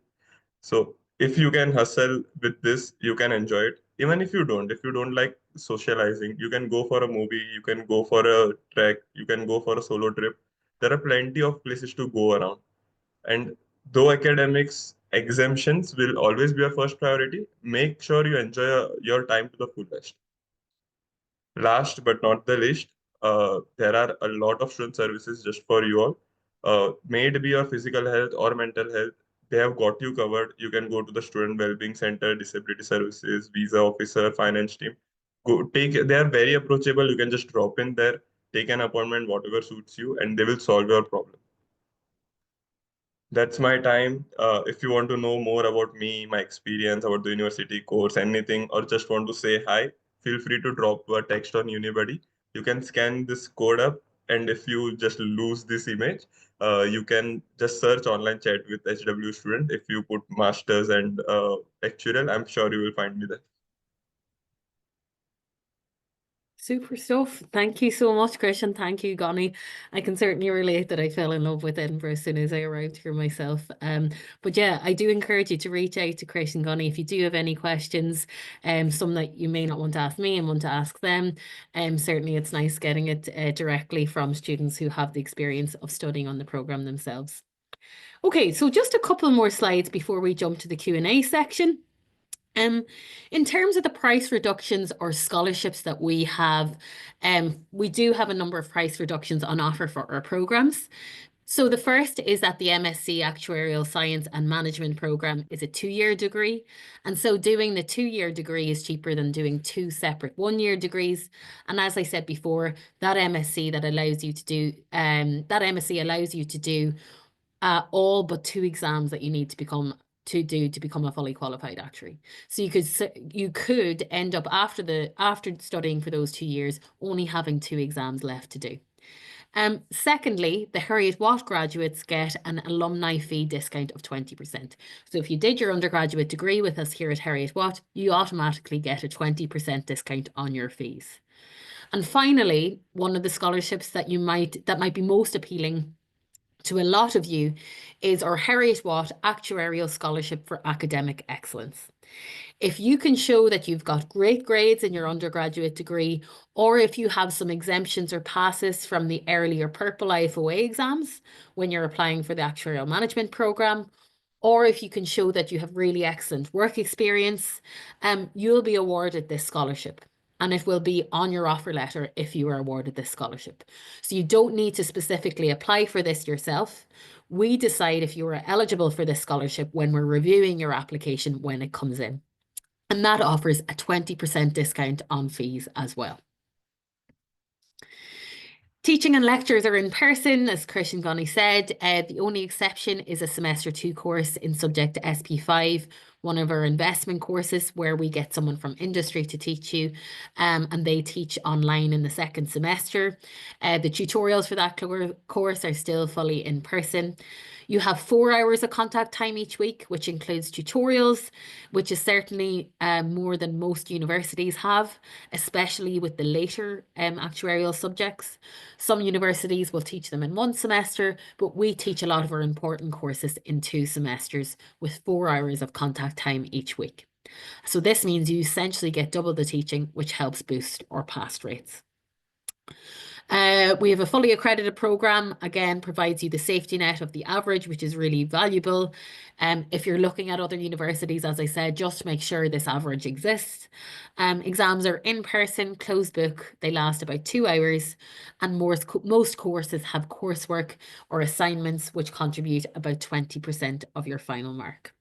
So if you can hustle with this, you can enjoy it. Even if you don't like socializing, you can go for a movie, you can go for a trek, you can go for a solo trip. There are plenty of places to go around. And though academics exemptions will always be a first priority, make sure you enjoy your time to the fullest. Last but not the least, there are a lot of student services just for you all. May it be your physical health or mental health, they have got you covered. You can go to the Student Wellbeing Center, Disability Services, Visa Officer, Finance team. They are very approachable. You can just drop in there, take an appointment, whatever suits you, and they will solve your problem. That's my time. If you want to know more about me, my experience about the university course, anything, or just want to say hi, feel free to drop a text on Unibuddy. You can scan this code up, and if you just lose this image, you can just search online chat with HW student. If you put masters and actuarial, I'm sure you will find me there. Super stuff. Thank you so much, Christian. Thank you, Gani. I can certainly relate that I fell in love with Edinburgh as soon as I arrived here myself. But yeah, I do encourage you to reach out to Chris and Gani if you do have any questions, some that you may not want to ask me and want to ask them. Certainly it's nice getting it directly from students who have the experience of studying on the program themselves. Okay, so just a couple more slides before we jump to the Q&A section. In terms of the price reductions or scholarships that we have, we do have a number of price reductions on offer for our programs. So the first is that the MSc Actuarial Science and Management program is a 2-year degree. And so doing the 2-year degree is cheaper than doing 2 separate 1-year degrees. And as I said before, that MSc allows you to do all but 2 exams that you need to become a fully qualified actuary. So you could end up after studying for those 2 years only having 2 exams left to do. Secondly, the Heriot-Watt graduates get an alumni fee discount of 20%. So if you did your undergraduate degree with us here at Heriot-Watt, you automatically get a 20% discount on your fees. And finally, one of the scholarships that might be most appealing to a lot of you is our Heriot-Watt Actuarial Scholarship for Academic Excellence. If you can show that you've got great grades in your undergraduate degree, or if you have some exemptions or passes from the earlier Purple IFOA exams when you're applying for the Actuarial Management Programme, or if you can show that you have really excellent work experience, you'll be awarded this scholarship. And it will be on your offer letter if you are awarded this scholarship. So you don't need to specifically apply for this yourself. We decide if you are eligible for this scholarship when we're reviewing your application when it comes in. And that offers a 20% discount on fees as well. Teaching and lectures are in person, as Christian Gani said. The only exception is a semester 2 course in subject to SP5, one of our investment courses where we get someone from industry to teach you, and they teach online in the 2nd semester. The tutorials for that course are still fully in person. You have 4 hours of contact time each week, which includes tutorials, which is certainly more than most universities have, especially with the later actuarial subjects. Some universities will teach them in 1 semester, but we teach a lot of our important courses in 2 semesters with 4 hours of contact time each week. So this means you essentially get double the teaching, which helps boost our pass rates. We have a fully accredited program, again, provides you the safety net of the average, which is really valuable. If you're looking at other universities, as I said, just make sure this average exists. Exams are in person, closed book. They last about 2 hours, and most courses have coursework or assignments, which contribute about 20% of your final mark.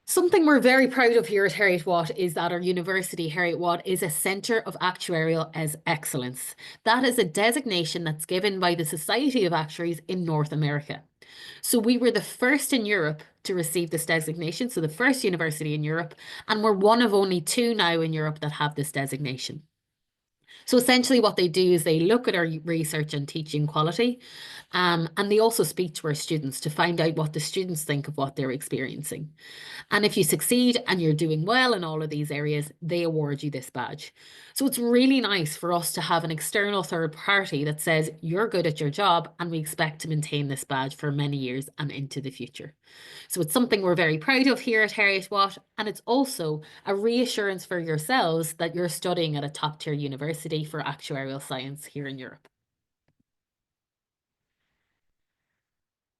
Something we're very proud of here at Heriot-Watt is that our university, Heriot-Watt, is a centre of actuarial excellence. That is a designation that's given by the Society of Actuaries in North America. So we were the first in Europe to receive this designation, so the first university in Europe, and we're one of only 2 now in Europe that have this designation. So essentially what they do is they look at our research and teaching quality, and they also speak to our students to find out what the students think of what they're experiencing. And if you succeed and you're doing well in all of these areas, they award you this badge. So it's really nice for us to have an external third party that says you're good at your job and we expect to maintain this badge for many years and into the future. So it's something we're very proud of here at Heriot-Watt, and it's also a reassurance for yourselves that you're studying at a top-tier university for actuarial science here in Europe.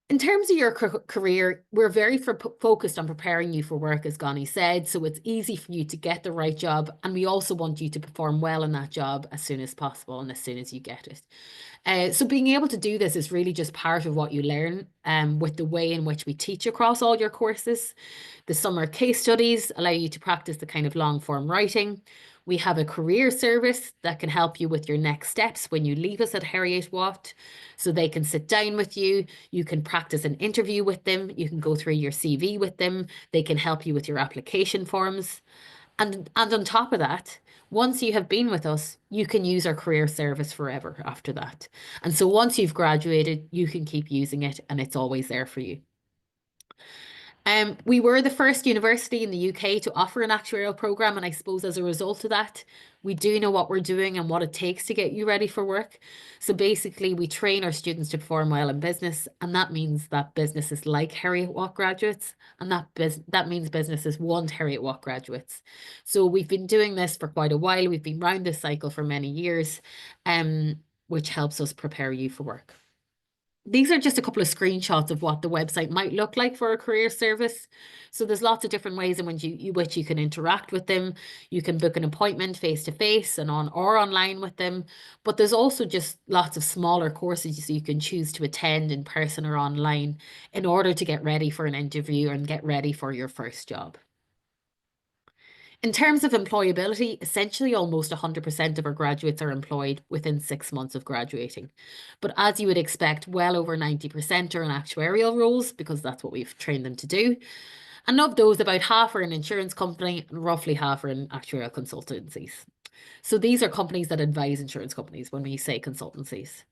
In terms of your career, we're very focused on preparing you for work, as Gani said, so it's easy for you to get the right job, and we also want you to perform well in that job as soon as possible and as soon as you get it. So being able to do this is really just part of what you learn with the way in which we teach across all your courses. The summer case studies allow you to practice the kind of long form writing. We have a career service that can help you with your next steps when you leave us at Heriot-Watt. So they can sit down with you, you can practice an interview with them, you can go through your CV with them, they can help you with your application forms. And on top of that, once you have been with us, you can use our career service forever after that. And so once you've graduated, you can keep using it and it's always there for you. We were the first university in the UK to offer an actuarial program, and I suppose as a result of that, we do know what we're doing and what it takes to get you ready for work. So basically, we train our students to perform well in business, and that means that businesses like Heriot-Watt graduates, and that means businesses want Heriot-Watt graduates. So we've been doing this for quite a while. We've been round this cycle for many years, which helps us prepare you for work. These are just a couple of screenshots of what the website might look like for a career service. So there's lots of different ways in which you can interact with them. You can book an appointment face-to-face and or online with them. But there's also just lots of smaller courses you can choose to attend in person or online in order to get ready for an interview and get ready for your first job. In terms of employability, essentially almost 100% of our graduates are employed within 6 months of graduating. But as you would expect, well over 90% are in actuarial roles because that's what we've trained them to do. And of those, about half are in insurance company and roughly half are in actuarial consultancies. So these are companies that advise insurance companies when we say consultancies.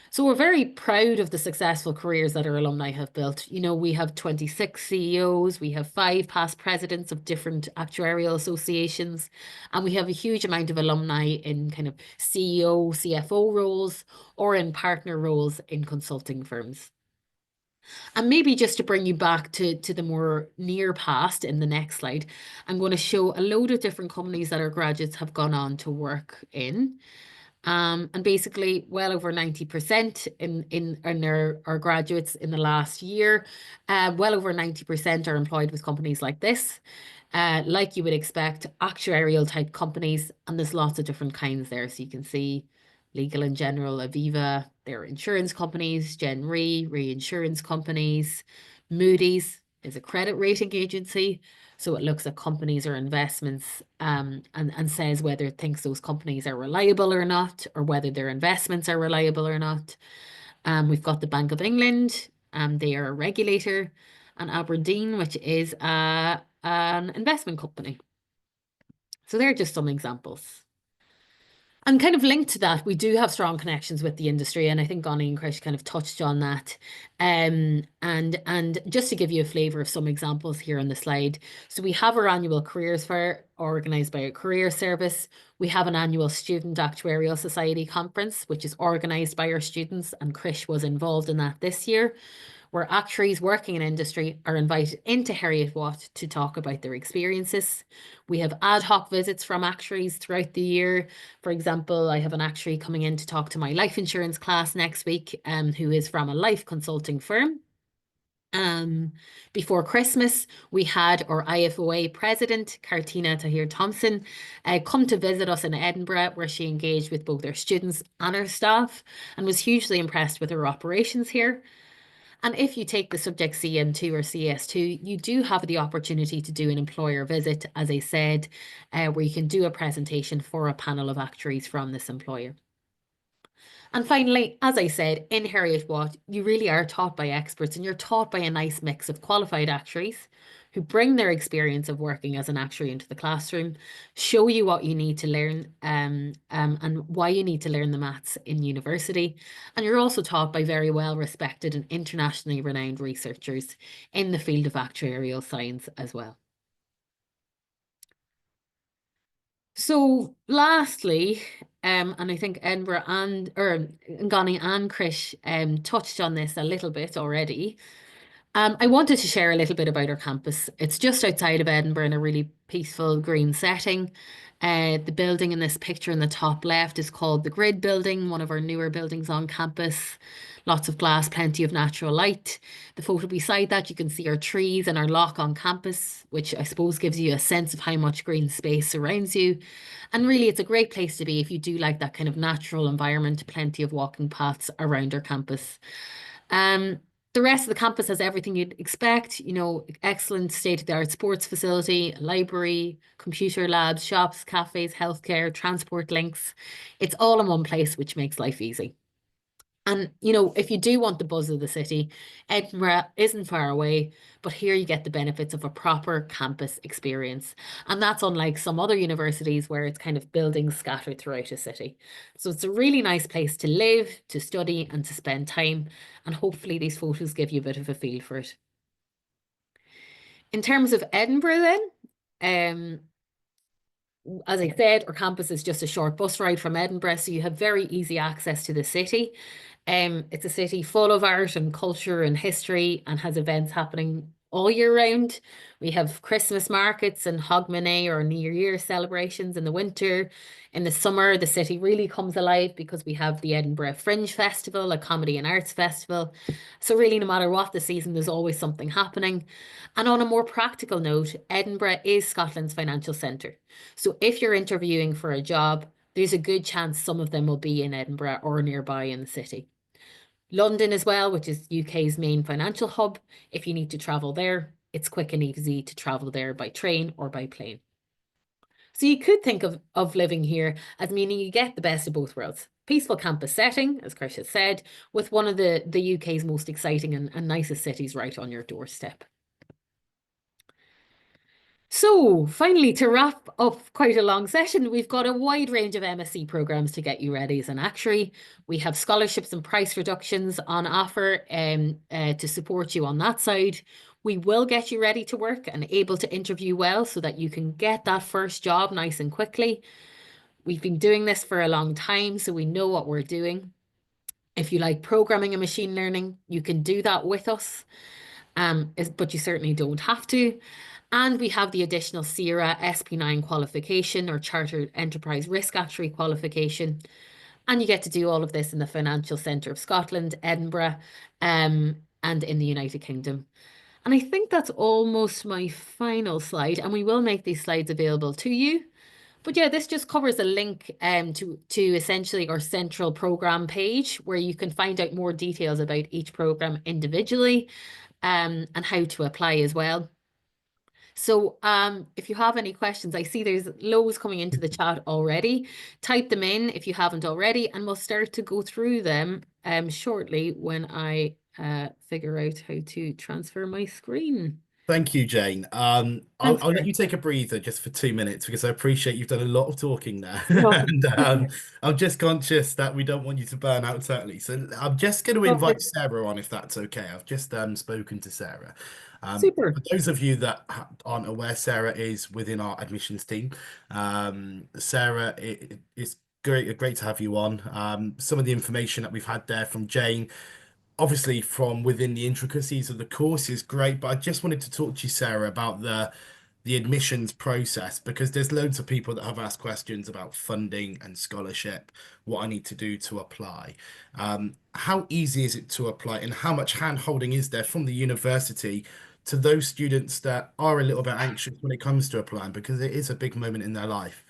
So we're very proud of the successful careers that our alumni have built. You know, we have 26 CEOs, we have 5 past presidents of different actuarial associations, and we have a huge amount of alumni in kind of CEO, CFO roles or in partner roles in consulting firms. And maybe just to bring you back to the more near past in the next slide, I'm going to show a load of different companies that our graduates have gone on to work in. And basically well over 90% in our graduates in the last year, well over 90% are employed with companies like this. Like you would expect, actuarial type companies, and there's lots of different kinds there. So you can see Legal and General, Aviva, they're insurance companies, Gen Re, reinsurance companies. Moody's is a credit rating agency. So it looks at companies or investments and says whether it thinks those companies are reliable or not, or whether their investments are reliable or not. We've got the Bank of England, they are a regulator, and Aberdeen, which is an investment company. So they're just some examples. And kind of linked to that, we do have strong connections with the industry, and I think Gani and Krish kind of touched on that. And just to give you a flavour of some examples here on the slide. So we have our annual careers fair organised by a career service. We have an annual Student Actuarial Society conference, which is organised by our students, and Krish was involved in that this year. where actuaries working in industry are invited into Heriot-Watt to talk about their experiences. We have ad hoc visits from actuaries throughout the year. For example, I have an actuary coming in to talk to my life insurance class next week, who is from a life consulting firm. Before Christmas, we had our IFOA president, Cartina Tahir Thompson, come to visit us in Edinburgh, where she engaged with both our students and our staff and was hugely impressed with our operations here. And if you take the subject CN2 or CS2, you do have the opportunity to do an employer visit, as I said, where you can do a presentation for a panel of actuaries from this employer. And finally, as I said, in Heriot-Watt, you really are taught by experts, and you're taught by a nice mix of qualified actuaries who bring their experience of working as an actuary into the classroom, show you what you need to learn and why you need to learn the maths in university. And you're also taught by very well respected and internationally renowned researchers in the field of actuarial science as well. So lastly, and I think Edinburgh and Ngani and Krish touched on this a little bit already. I wanted to share a little bit about our campus. It's just outside of Edinburgh in a really peaceful green setting. The building in this picture in the top left is called the Grid Building, one of our newer buildings on campus. Lots of glass, plenty of natural light. The photo beside that, you can see our trees and our loch on campus, which I suppose gives you a sense of how much green space surrounds you. And really, it's a great place to be if you do like that kind of natural environment, plenty of walking paths around our campus. The rest of the campus has everything you'd expect, you know, excellent state-of-the-art sports facility, library, computer labs, shops, cafes, healthcare, transport links. It's all in one place, which makes life easy. And, you know, if you do want the buzz of the city, Edinburgh isn't far away, but here you get the benefits of a proper campus experience. And that's unlike some other universities where it's kind of buildings scattered throughout a city. So it's a really nice place to live, to study, and to spend time. And hopefully these photos give you a bit of a feel for it. In terms of Edinburgh then, as I said, our campus is just a short bus ride from Edinburgh, so you have very easy access to the city. It's a city full of art and culture and history and has events happening all year round. We have Christmas markets and Hogmanay or New Year celebrations in the winter. In the summer, the city really comes alive because we have the Edinburgh Fringe Festival, a comedy and arts festival. So really, no matter what the season, there's always something happening. And on a more practical note, Edinburgh is Scotland's financial centre. So if you're interviewing for a job, there's a good chance some of them will be in Edinburgh or nearby in the city. London as well, which is UK's main financial hub. If you need to travel there, it's quick and easy to travel there by train or by plane. So you could think of living here as meaning you get the best of both worlds. Peaceful campus setting, as Krish has said, with one of the UK's most exciting and nicest cities right on your doorstep. So finally, to wrap up quite a long session, we've got a wide range of MSc programs to get you ready as an actuary. We have scholarships and price reductions on offer to support you on that side. We will get you ready to work and able to interview well so that you can get that first job nice and quickly. We've been doing this for a long time, so we know what we're doing. If you like programming and machine learning, you can do that with us, but you certainly don't have to. And we have the additional CIRA SP9 qualification or Chartered Enterprise Risk Actuary qualification. And you get to do all of this in the Financial Centre of Scotland, Edinburgh, and in the United Kingdom. And I think that's almost my final slide, and we will make these slides available to you. But yeah, this just covers a link to essentially our central program page where you can find out more details about each program individually and how to apply as well. So if you have any questions, I see there's loads coming into the chat already. Type them in if you haven't already, and we'll start to go through them shortly when I figure out how to transfer my screen. Thank you, Jane. I'll let you take a breather just for 2 minutes because I appreciate you've done a lot of talking there. And I'm just conscious that we don't want you to burn out totally. So I'm just going to invite Sarah on if that's okay. I've just spoken to Sarah. Super. For those of you that aren't aware, Sarah is within our admissions team. Sarah, it's great to have you on. Some of the information that we've had there from Jane obviously from within the intricacies of the course is great, but I just wanted to talk to you, Sarah, about the admissions process, because there's loads of people that have asked questions about funding and scholarship, what I need to do to apply. How easy is it to apply, and how much hand-holding is there from the university to those students that are a little bit anxious when it comes to applying, because it is a big moment in their life?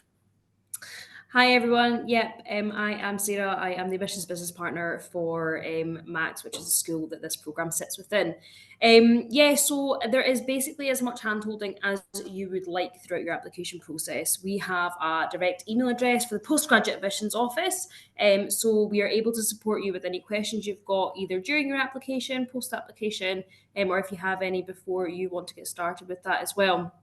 Hi everyone. Yep, I am Sarah. I am the admissions business partner for Max, which is a school that this program sits within. Yeah, so there is basically as much handholding as you would like throughout your application process. We have a direct email address for the postgraduate admissions office, so we are able to support you with any questions you've got either during your application, post application, or if you have any before you want to get started with that as well.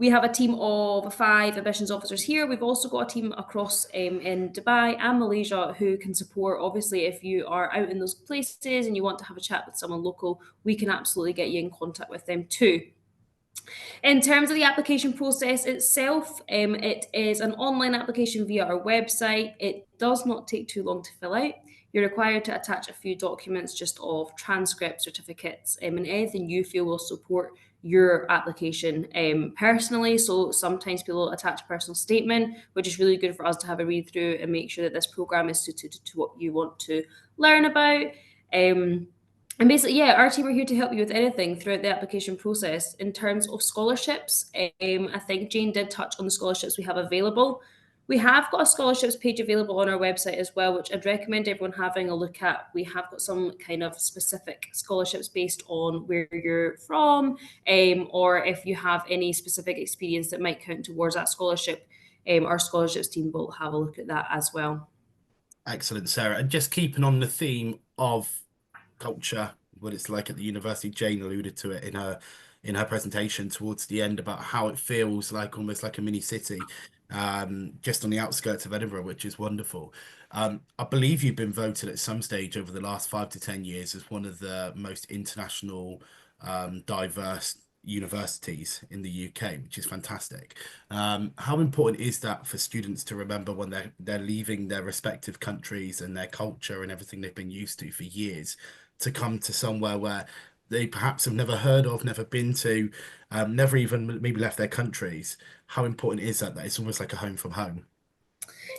We have a team of 5 admissions officers here. We've also got a team across in Dubai and Malaysia who can support. Obviously, if you are out in those places and you want to have a chat with someone local, we can absolutely get you in contact with them too. In terms of the application process itself, it is an online application via our website. It does not take too long to fill out. You're required to attach a few documents just of transcripts, certificates, and anything you feel will support your application personally. So sometimes people attach a personal statement, which is really good for us to have a read through and make sure that this program is suited to what you want to learn about. And basically, yeah, our team are here to help you with anything throughout the application process. In terms of scholarships, I think Jane did touch on the scholarships we have available. We have got a scholarships page available on our website as well, which I'd recommend everyone having a look at. We have got some kind of specific scholarships based on where you're from, or if you have any specific experience that might count towards that scholarship. Our scholarships team will have a look at that as well. Excellent, Sarah. And just keeping on the theme of culture, what it's like at the university, Jane alluded to it in her presentation towards the end about how it feels like almost like a mini city, just on the outskirts of Edinburgh, which is wonderful. I believe you've been voted at some stage over the last 5 to 10 years as one of the most international, diverse universities in the UK, which is fantastic. How important is that for students to remember when they're leaving their respective countries and their culture and everything they've been used to for years, to come to somewhere where they perhaps have never heard of, never been to, never even maybe left their countries? How important is that it's almost like a home from home?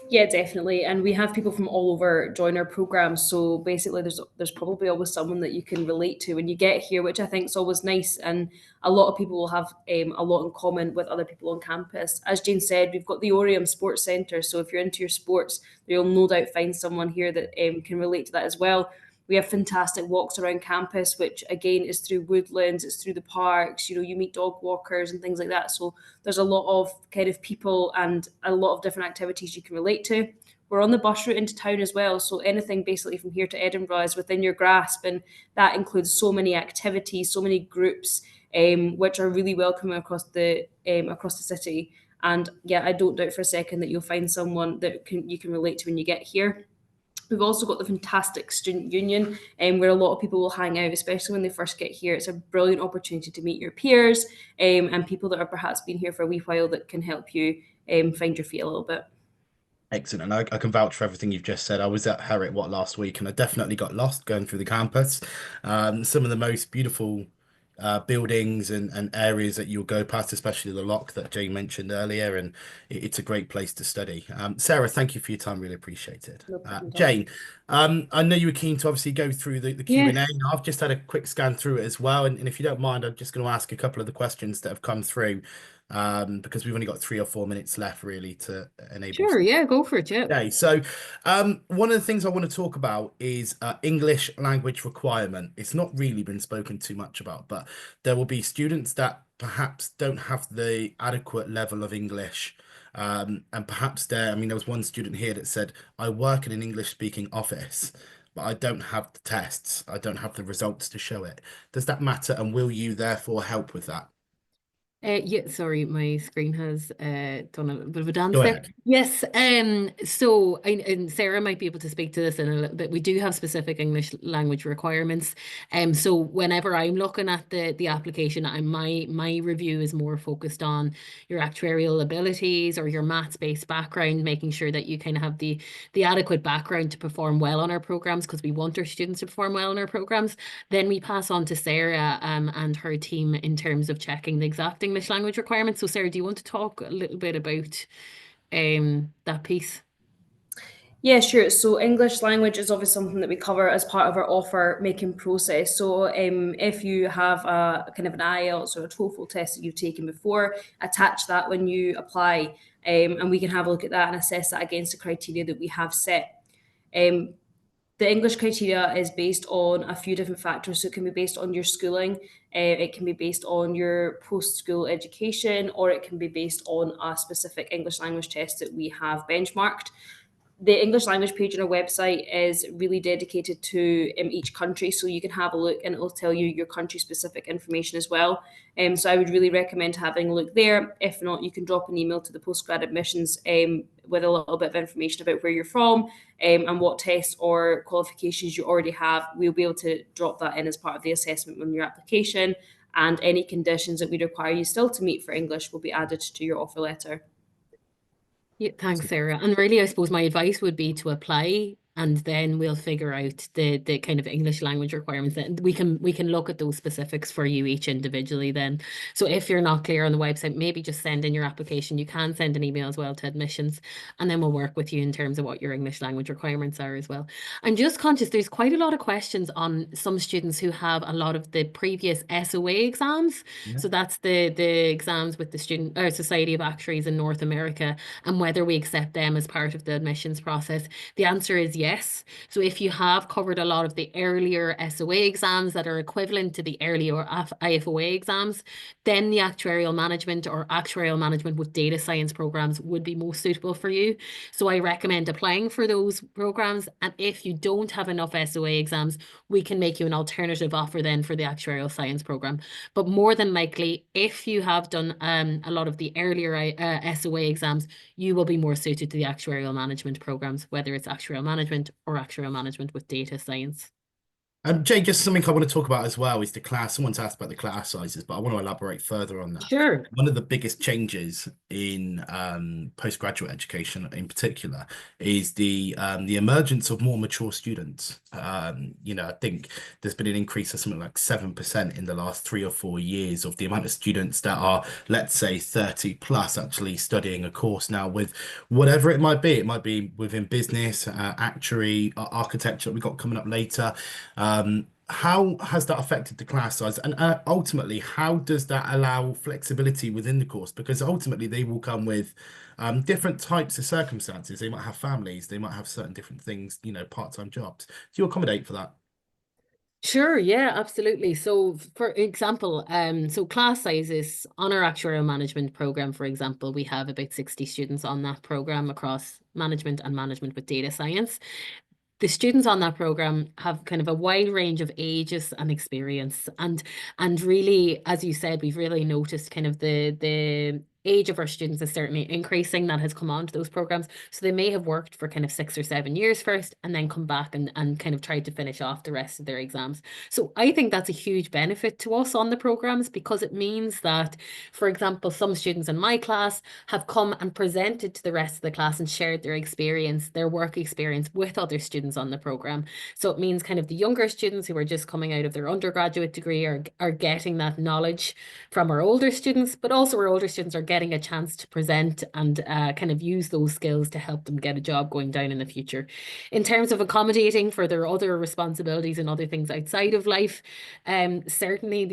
Yeah, definitely. And we have people from all over join our program. So basically there's probably always someone that you can relate to when you get here, which I think is always nice. And a lot of people will have a lot in common with other people on campus. As Jane said, we've got the Orium Sports Centre. So if you're into your sports, you'll no doubt find someone here that can relate to that as well. We have fantastic walks around campus, which again is through woodlands, it's through the parks, you meet dog walkers and things like that. So there's a lot of kind of people and a lot of different activities you can relate to. We're on the bus route into town as well. So anything basically from here to Edinburgh is within your grasp. And that includes so many activities, so many groups, which are really welcoming across the city. And yeah, I don't doubt for a second that you'll find someone that you can relate to when you get here. We've also got the fantastic student union, where a lot of people will hang out, especially when they first get here. It's a brilliant opportunity to meet your peers, and people that are perhaps been here for a wee while that can help you find your feet a little bit. Excellent. And I can vouch for everything you've just said. I was at Heriot-Watt last week and I definitely got lost going through the campus. Some of the most beautiful buildings and areas that you'll go past, especially the lock that Jane mentioned earlier, and it's a great place to study. Sarah, thank you for your time, really appreciate it. No problem at all. Jane, I know you were keen to obviously go through the Yeah. Q&A. I've just had a quick scan through it as well, and if you don't mind, I'm just going to ask a couple of the questions that have come through, because we've only got 3 or 4 minutes left really to enable. Sure, yeah, go for it, yeah. Okay, so one of the things I want to talk about is English language requirement. It's not really been spoken too much about, but there will be students that perhaps don't have the adequate level of English. And perhaps there was one student here that said, I work in an English speaking office, but I don't have the tests. I don't have the results to show it. Does that matter? And will you therefore help with that? Yeah, sorry, my screen has done a little bit of a dance Go there. ahead. Yes, so and Sarah might be able to speak to this in a little bit. We do have specific English language requirements. So whenever I'm looking at the application, my review is more focused on your actuarial abilities or your maths-based background, making sure that you kind of have the adequate background to perform well on our programs, because we want our students to perform well on our programs. Then we pass on to Sarah and her team in terms of checking the exact English language requirements. So Sarah, do you want to talk a little bit about that piece? Yeah, sure. So English language is obviously something that we cover as part of our offer making process. So if you have a kind of an IELTS or a TOEFL test that you've taken before, attach that when you apply, and we can have a look at that and assess that against the criteria that we have set. Um, the English criteria is based on a few different factors. So it can be based on your schooling, it can be based on your post-school education, or it can be based on a specific English language test that we have benchmarked. The English language page on our website is really dedicated to each country, so you can have a look and it will tell you your country specific information as well. So I would really recommend having a look there. If not, you can drop an email to the postgrad admissions with a little bit of information about where you're from and what tests or qualifications you already have. We'll be able to drop that in as part of the assessment on your application, and any conditions that we require you still to meet for English will be added to your offer letter. Yeah, thanks, Sarah. And really, I suppose my advice would be to apply, and then we'll figure out the kind of English language requirements. And we can look at those specifics for you each individually then. So if you're not clear on the website, maybe just send in your application. You can send an email as well to admissions, and then we'll work with you in terms of what your English language requirements are as well. I'm just conscious there's quite a lot of questions on some students who have a lot of the previous SOA exams. Yeah. So that's the exams with the Student or Society of Actuaries in North America, and whether we accept them as part of the admissions process. The answer is yes. So if you have covered a lot of the earlier SOA exams that are equivalent to the earlier IFOA exams, then the actuarial management or actuarial management with data science programs would be most suitable for you. So I recommend applying for those programs. And if you don't have enough SOA exams, we can make you an alternative offer then for the actuarial science program. But more than likely, if you have done a lot of the earlier SOA exams, you will be more suited to the actuarial management programs, whether it's actuarial management or actuarial management with data science. Jay, just something I want to talk about as well is the class. Someone's asked about the class sizes, but I want to elaborate further on that. Sure. One of the biggest changes in postgraduate education in particular is the emergence of more mature students. I think there's been an increase of something like 7% in the last 3 or 4 years of the amount of students that are, let's say, 30 plus actually studying a course now with whatever it might be. It might be within business, actuary, architecture we've got coming up later. How has that affected the class size? And ultimately, how does that allow flexibility within the course? Because ultimately, they will come with different types of circumstances. They might have families, they might have certain different things, part-time jobs. Do you accommodate for that? Sure, yeah, absolutely. So for example, so class sizes on our actuarial management program, for example, we have about 60 students on that program across management and management with data science. The students on that program have kind of a wide range of ages and experience, and really, as you said, we've really noticed kind of the age of our students is certainly increasing that has come onto those programs. So they may have worked for kind of 6 or 7 years first and then come back and kind of tried to finish off the rest of their exams. So I think that's a huge benefit to us on the programs, because it means that, for example, some students in my class have come and presented to the rest of the class and shared their experience, their work experience with other students on the program. So it means kind of the younger students who are just coming out of their undergraduate degree are getting that knowledge from our older students, but also our older students are getting a chance to present and kind of use those skills to help them get a job going down in the future. In terms of accommodating for their other responsibilities and other things outside of life, certainly,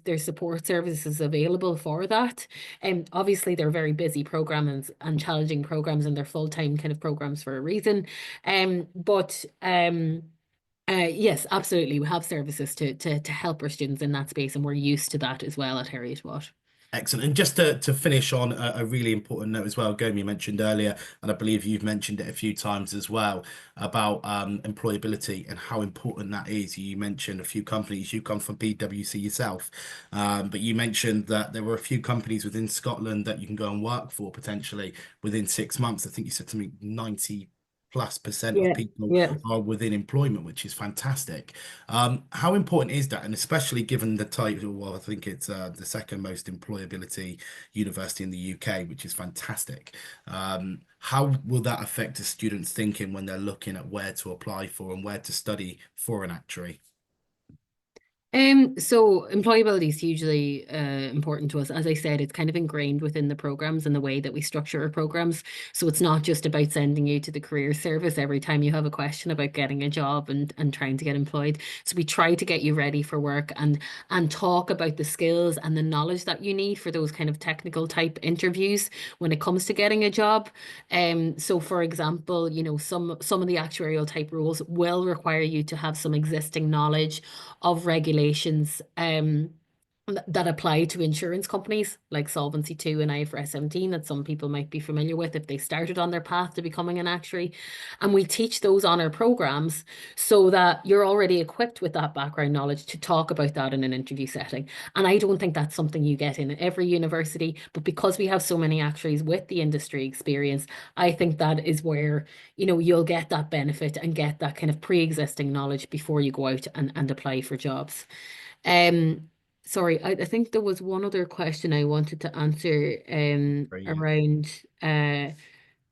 there's support services available for that. And obviously they're very busy programs and challenging programs, and they're full-time kind of programs for a reason. Yes, absolutely. We have services to help our students in that space, and we're used to that as well at Heriot-Watt. Excellent. And just to finish on a really important note as well, Gomi mentioned earlier, and I believe you've mentioned it a few times as well, about employability and how important that is. You mentioned a few companies, you come from PwC yourself, but you mentioned that there were a few companies within Scotland that you can go and work for potentially within 6 months. I think you said to me 90+% of Yeah, people yeah. are within employment, which is fantastic. How important is that? And especially given the title, well, I think it's the second most employability university in the UK, which is fantastic. How will that affect a student's thinking when they're looking at where to apply for and where to study for an actuary? So employability is hugely important to us. As I said, it's kind of ingrained within the programs and the way that we structure our programs. So it's not just about sending you to the career service every time you have a question about getting a job and trying to get employed. So we try to get you ready for work and talk about the skills and the knowledge that you need for those kind of technical type interviews when it comes to getting a job. So for example, you know, some of the actuarial type roles will require you to have some existing knowledge of regulations that apply to insurance companies like Solvency II and IFRS 17 that some people might be familiar with if they started on their path to becoming an actuary. And we teach those on our programs so that you're already equipped with that background knowledge to talk about that in an interview setting. And I don't think that's something you get in every university, but because we have so many actuaries with the industry experience, I think that is where, you know, you'll get that benefit and get that kind of pre-existing knowledge before you go out and apply for jobs. Um, Sorry, I think there was one other question I wanted to answer Brilliant. around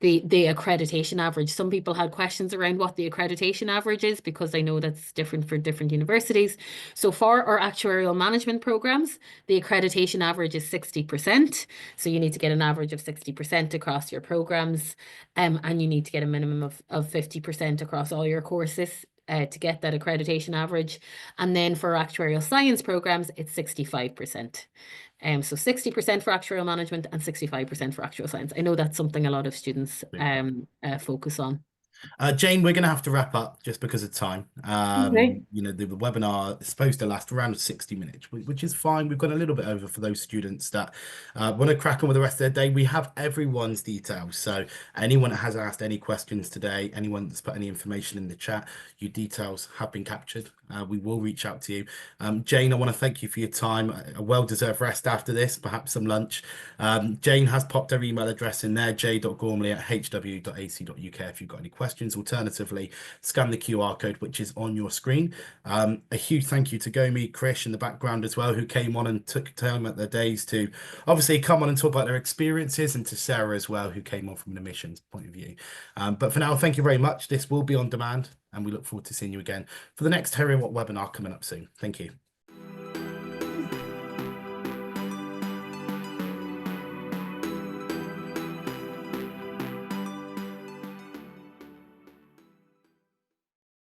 the accreditation average. Some people had questions around what the accreditation average is because I know that's different for different universities. So for our actuarial management programs, the accreditation average is 60%. So you need to get an average of 60% across your programs, and you need to get a minimum of 50% across all your courses. To get that accreditation average. And then for actuarial science programs, it's 65%. So 60% for actuarial management and 65% for actuarial science. I know that's something a lot of students focus on. Jane, we're going to have to wrap up just because of time. Okay. You know, the webinar is supposed to last around 60 minutes, which is fine. We've got a little bit over for those students that want to crack on with the rest of their day. We have everyone's details. So anyone that has asked any questions today, anyone that's put any information in the chat, your details have been captured. We will reach out to you. Jane, I want to thank you for your time. A well-deserved rest after this, perhaps some lunch. Jane has popped her email address in there, j.gormley@hw.ac.uk if you've got any questions. Alternatively, scan the QR code which is on your screen. A huge thank you to Gomi, Krish in the background as well, who came on and took time out their days to obviously come on and talk about their experiences, and to Sarah as well, who came on from an admissions point of view. But for now, thank you very much. This will be on demand, and we look forward to seeing you again for the next Heriot-Watt webinar coming up soon. Thank you.